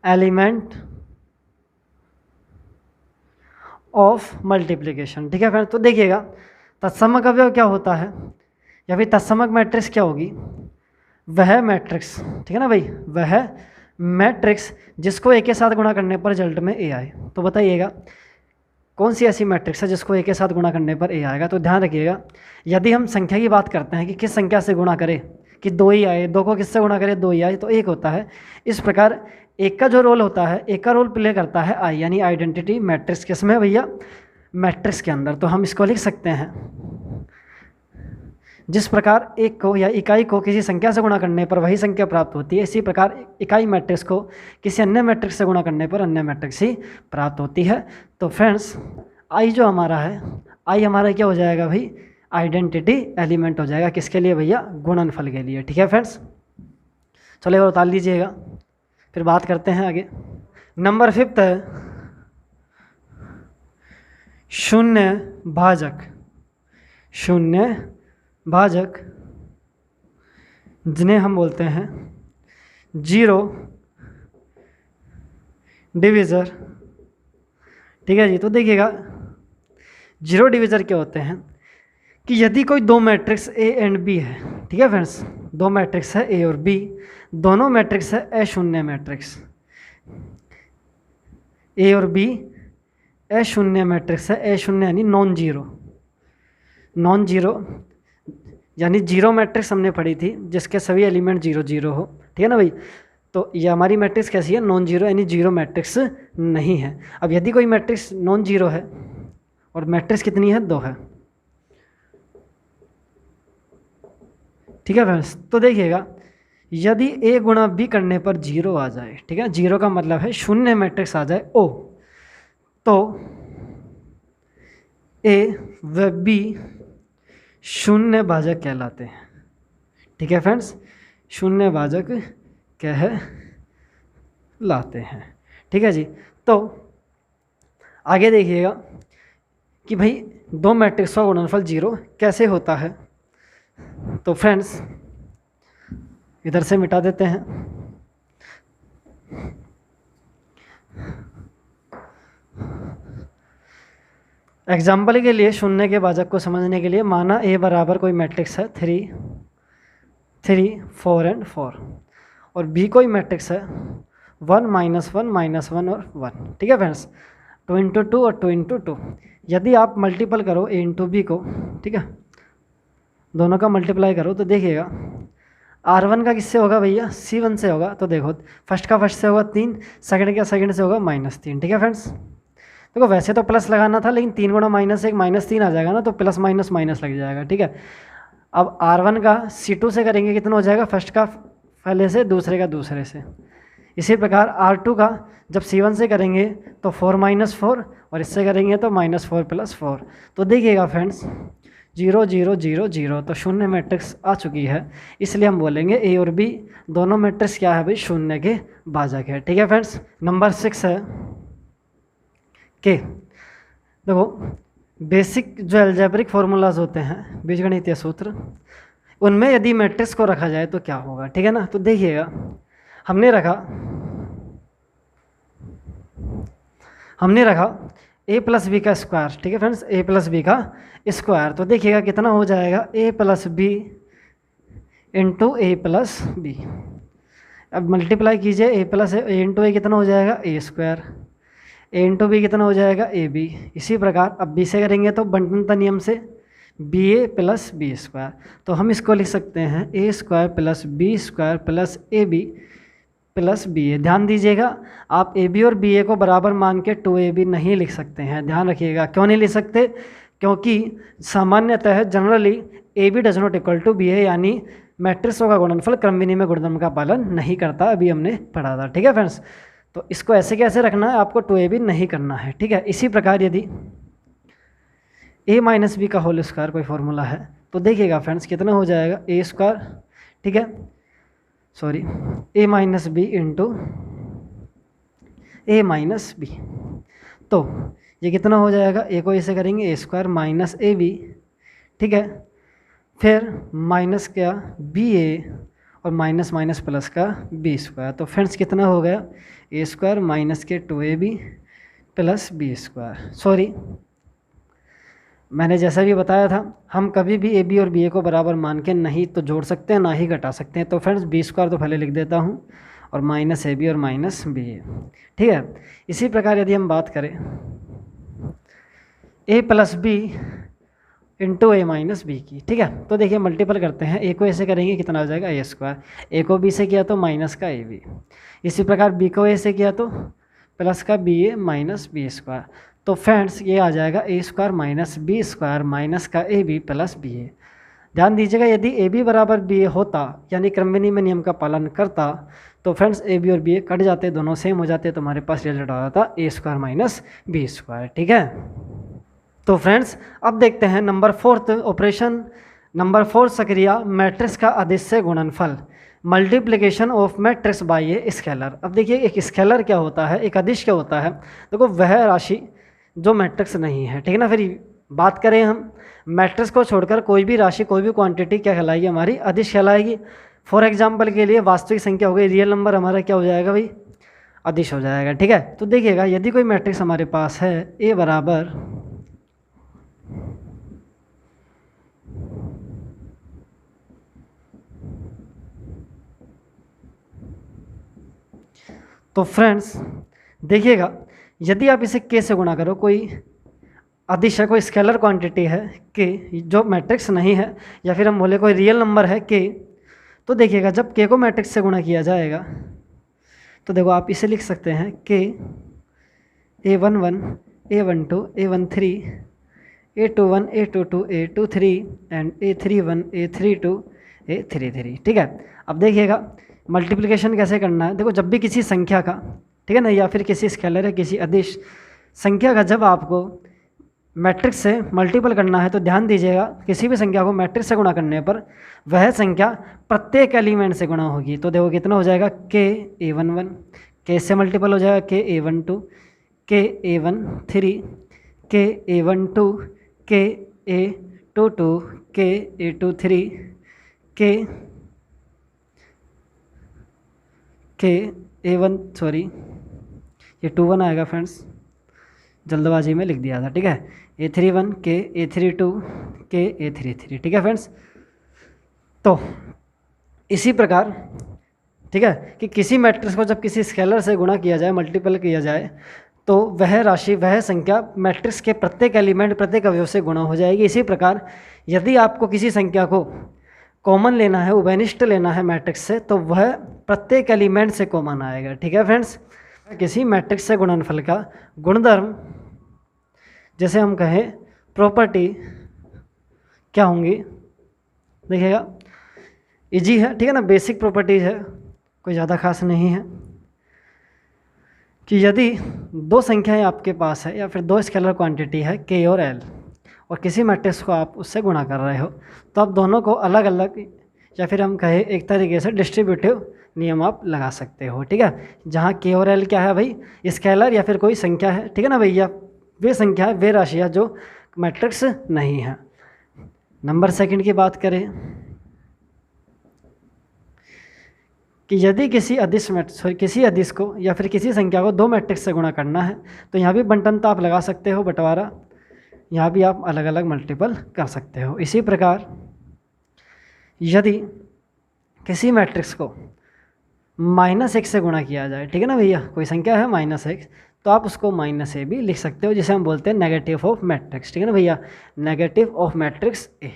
एलिमेंट ऑफ मल्टीप्लिकेशन, ठीक है फ्रेंड। तो देखिएगा, तत्समक अवयव क्या होता है या फिर तत्समक मैट्रिक्स क्या होगी, वह मैट्रिक्स, ठीक है ना भाई, वह मैट्रिक्स जिसको ए के साथ गुणा करने पर रिजल्ट में ए आए। तो बताइएगा कौन सी ऐसी मैट्रिक्स है जिसको ए के साथ गुणा करने पर ए आएगा। तो ध्यान रखिएगा, यदि हम संख्या की बात करते हैं कि किस संख्या से गुणा करें, कि 2 ही आए, 2 को किससे गुणा करें, 2 ही आए तो 1 होता है। इस प्रकार एक का जो रोल होता है, एक का रोल प्ले करता है आई, यानी आइडेंटिटी मैट्रिक्स किसमें भैया, मैट्रिक्स के अंदर। तो हम इसको लिख सकते हैं, जिस प्रकार एक को या इकाई को किसी संख्या से गुणा करने पर वही संख्या प्राप्त होती है, इसी प्रकार इकाई मैट्रिक्स को किसी अन्य मैट्रिक्स से गुणा करने पर अन्य मैट्रिक्स ही प्राप्त होती है। तो फ्रेंड्स आई जो हमारा है, आई हमारा क्या हो जाएगा भाई, आइडेंटिटी एलिमेंट हो जाएगा, किसके लिए भैया, गुणनफल के लिए। ठीक है फ्रेंड्स, चलो और उतार लीजिएगा, फिर बात करते हैं आगे। नंबर 5 है शून्य भाजक। शून्य भाजक जिन्हें हम बोलते हैं जीरो डिविज़र। ठीक है जी, तो देखिएगा जीरो डिविज़र क्या होते हैं कि यदि कोई दो मैट्रिक्स ए एंड बी है, ठीक है फ्रेंड्स, दो मैट्रिक्स है ए और बी, दोनों मैट्रिक्स है अशून्य मैट्रिक्स, ए और बी अशून्य मैट्रिक्स है, अशून्य यानी नॉन जीरो, नॉन जीरो यानी जीरो मैट्रिक्स हमने पढ़ी थी जिसके सभी एलिमेंट 0 0 हो। ठीक है ना भाई, तो ये हमारी मैट्रिक्स कैसी है, नॉन जीरो, यानी जीरो मैट्रिक्स नहीं है। अब यदि कोई मैट्रिक्स नॉन जीरो है और मैट्रिक्स कितनी है, 2 है, ठीक है फ्रेंड्स, तो देखिएगा यदि ए गुणा बी करने पर 0 आ जाए, ठीक है, 0 का मतलब है शून्य मैट्रिक्स आ जाए ओ, तो ए व बी शून्य भाजक कहलाते हैं। ठीक है फ्रेंड्स, शून्य भाजक कहलाते हैं। ठीक है जी, तो आगे देखिएगा कि भाई दो मैट्रिक्स का गुणनफल 0 कैसे होता है। तो फ्रेंड्स इधर से मिटा देते हैं। एग्जाम्पल के लिए शून्य के भाजक को समझने के लिए माना ए बराबर कोई मैट्रिक्स है 3 3 4 एंड 4 और बी कोई मैट्रिक्स है 1 -1 -1 और 1। ठीक है फ्रेंड्स, 2 × 2 और 2 × 2। यदि आप मल्टीपल करो ए इंटू बी को, ठीक है, दोनों का मल्टीप्लाई करो तो देखिएगा R1 का किससे होगा भैया, C1 से होगा। तो देखो फर्स्ट का फर्स्ट से होगा 3, सेकंड का सेकंड से होगा -3। ठीक है फ्रेंड्स, देखो वैसे तो प्लस लगाना था लेकिन 3 गुणा -1 -3 आ जाएगा ना, तो प्लस माइनस माइनस लग जाएगा। ठीक है, अब R1 का C2 से करेंगे कितना हो जाएगा, फर्स्ट का पहले से, दूसरे का दूसरे से। इसी प्रकार R2 का जब C1 से करेंगे तो 4 - 4 और इससे करेंगे तो -4 + 4। तो देखिएगा फ्रेंड्स 0 0 0 0, तो शून्य मैट्रिक्स आ चुकी है, इसलिए हम बोलेंगे ए और बी दोनों मैट्रिक्स क्या है भाई, शून्य के भाजक है। ठीक है फ्रेंड्स, नंबर 6 है के, देखो बेसिक जो एल्जेब्रिक फार्मूलाज होते हैं, बीजगणितीय सूत्र, उनमें यदि मैट्रिक्स को रखा जाए तो क्या होगा। ठीक है ना, तो देखिएगा हमने रखा a + b का स्क्वायर। ठीक है फ्रेंड्स, a + b का स्क्वायर, तो देखिएगा कितना हो जाएगा, a + b × a + b। अब मल्टीप्लाई कीजिए, a × a कितना हो जाएगा, a², a × b कितना हो जाएगा, ab। इसी प्रकार अब b से करेंगे तो बंटनता नियम से ba + b², तो हम इसको लिख सकते हैं a² + b² + ab + ba। ध्यान दीजिएगा आप ab और ba को बराबर मान के 2ab नहीं लिख सकते हैं, ध्यान रखिएगा। क्यों नहीं लिख सकते, क्योंकि सामान्यतः generally ab does not equal to ba, यानी मैट्रिक्सों का गुणनफल क्रम विनिमय गुणधर्म का पालन नहीं करता, अभी हमने पढ़ा था। ठीक है फ्रेंड्स, तो इसको ऐसे कैसे रखना है, आपको 2ab नहीं करना है। ठीक है, इसी प्रकार यदि a - b का होल स्क्वायर कोई फॉर्मूला है तो देखिएगा फ्रेंड्स कितना हो जाएगा, a², ठीक है, sorry a - b × a - b, तो ये कितना हो जाएगा, a को ऐसे करेंगे a² - ab, ठीक है, फिर माइनस क्या ba और माइनस माइनस प्लस का b², तो फ्रेंड्स कितना हो गया, a² माइनस के 2ab + b²। सॉरी, मैंने जैसा भी बताया था हम कभी भी ab और ba को बराबर मान के नहीं तो जोड़ सकते हैं ना ही घटा सकते हैं। तो फ्रेंड्स b² तो पहले लिख देता हूँ और -ab और -ba। ठीक है, इसी प्रकार यदि हम बात करें a + b into A minus B की। ठीक है, तो देखिए मल्टीपल करते हैं, ए को ऐसे करेंगे कितना हो जाएगा ए स्क्वायर, ए को बी से किया तो माइनस का ए बी, इसी प्रकार बी को ए से किया तो प्लस का B A minus B square. तो फ्रेंड्स ये आ जाएगा A square minus B square minus का A B plus B A. ध्यान दीजिएगा यदि ए बी बराबर बी ए होता यानी क्रम विनिमय नियम का पालन करता तो फ्रेंड्स ए बी और बी ए कट जाते, दोनों सेम हो जाते, तो हमारे पास रिजल्ट आ जाता ए स्क्वायर माइनस बी स्क्वायर। ठीक है, तो फ्रेंड्स अब देखते हैं नंबर 4 ऑपरेशन नंबर 4 सक्रिया मैट्रिक्स का अदिश से गुणनफल, multiplication of matrix bye a scalar. अब देखिए एक स्केलर क्या होता है, एक अदिश क्या होता है, देखो वह राशि जो मैट्रिक्स नहीं है। ठीक है ना, फिर बात करें हम मैट्रिक्स को छोड़कर कोई भी राशि कोई भी क्वांटिटी क्या कहलाएगी, हमारी अदिश कहलाएगी। फॉर एग्जाम्पल के लिए वास्तविक संख्या हो गई, रियल नंबर हमारा क्या हो जाएगा भाई, अदिश हो जाएगा। ठीक है, तो देखिएगा यदि कोई मैट्रिक्स हमारे पास है ए बराबर तो फ्रेंड्स देखिएगा यदि आप इसे के से गुणा करो, कोई अदिश है, कोई स्केलर क्वांटिटी है के जो मैट्रिक्स नहीं है, या फिर हम बोले कोई रियल नंबर है के, तो देखिएगा जब के को मैट्रिक्स से गुणा किया जाएगा तो देखो आप इसे लिख सकते हैं के A11 A12 A13 A21 A22 A23 and A31 A32 A33। ठीक है, अब देखिएगा मल्टीप्लिकेशन कैसे करना है। देखो जब भी किसी संख्या का, ठीक है ना, या फिर किसी स्केलर या किसी अदिश संख्या का जब आपको मैट्रिक्स से मल्टीपल करना है तो ध्यान दीजिएगा किसी भी संख्या को मैट्रिक्स से गुणा करने पर वह संख्या प्रत्येक एलिमेंट से गुणा होगी। तो देखो कितना हो जाएगा के A11, के से मल्टीपल हो जाएगा के A12, के A13, के A12, के A22, के A23, के A1 सॉरी ये 21 आएगा फ्रेंड्स, जल्दबाजी में लिख दिया था। ठीक है, A31, के A32, के A33। ठीक है फ्रेंड्स, तो इसी प्रकार ठीक है कि किसी मैट्रिक्स को जब किसी स्केलर से गुणा किया जाए, मल्टीपल किया जाए, तो वह राशि वह संख्या मैट्रिक्स के प्रत्येक एलिमेंट प्रत्येक अवयव से गुणा हो जाएगी। इसी प्रकार यदि आपको किसी संख्या को कॉमन लेना है, उभयनिष्ठ लेना है मैट्रिक्स से, तो वह प्रत्येक एलिमेंट से कॉमन आएगा। ठीक है फ्रेंड्स, किसी मैट्रिक्स से गुणनफल का गुणधर्म जैसे हम कहें प्रॉपर्टी क्या होंगी, देखिएगा इजी है। ठीक है ना, बेसिक प्रॉपर्टीज है, कोई ज़्यादा खास नहीं है, कि यदि दो संख्याएं आपके पास है या फिर दो स्केलर क्वांटिटी है के और एल, और किसी मैट्रिक्स को आप उससे गुणा कर रहे हो, तो आप दोनों को अलग अलग या फिर हम कहें एक तरीके से डिस्ट्रीब्यूटिव नियम आप लगा सकते हो। ठीक है, जहाँ के और एल क्या है भाई, स्केलर या फिर कोई संख्या है। ठीक है ना भैया, वे संख्या है, वे राशियाँ जो मैट्रिक्स नहीं है। नंबर सेकंड की बात करें कि यदि किसी अदिश को या फिर किसी संख्या को दो मैट्रिक्स से गुणा करना है, तो यहाँ भी बंटनता आप लगा सकते हो, बंटवारा, यहाँ भी आप अलग अलग मल्टीपल कर सकते हो। इसी प्रकार यदि किसी मैट्रिक्स को -1 से गुणा किया जाए, ठीक है ना भैया, कोई संख्या है -1, तो आप उसको -a भी लिख सकते हो, जिसे हम बोलते हैं नेगेटिव ऑफ मैट्रिक्स। ठीक है ना भैया, नेगेटिव ऑफ मैट्रिक्स ए।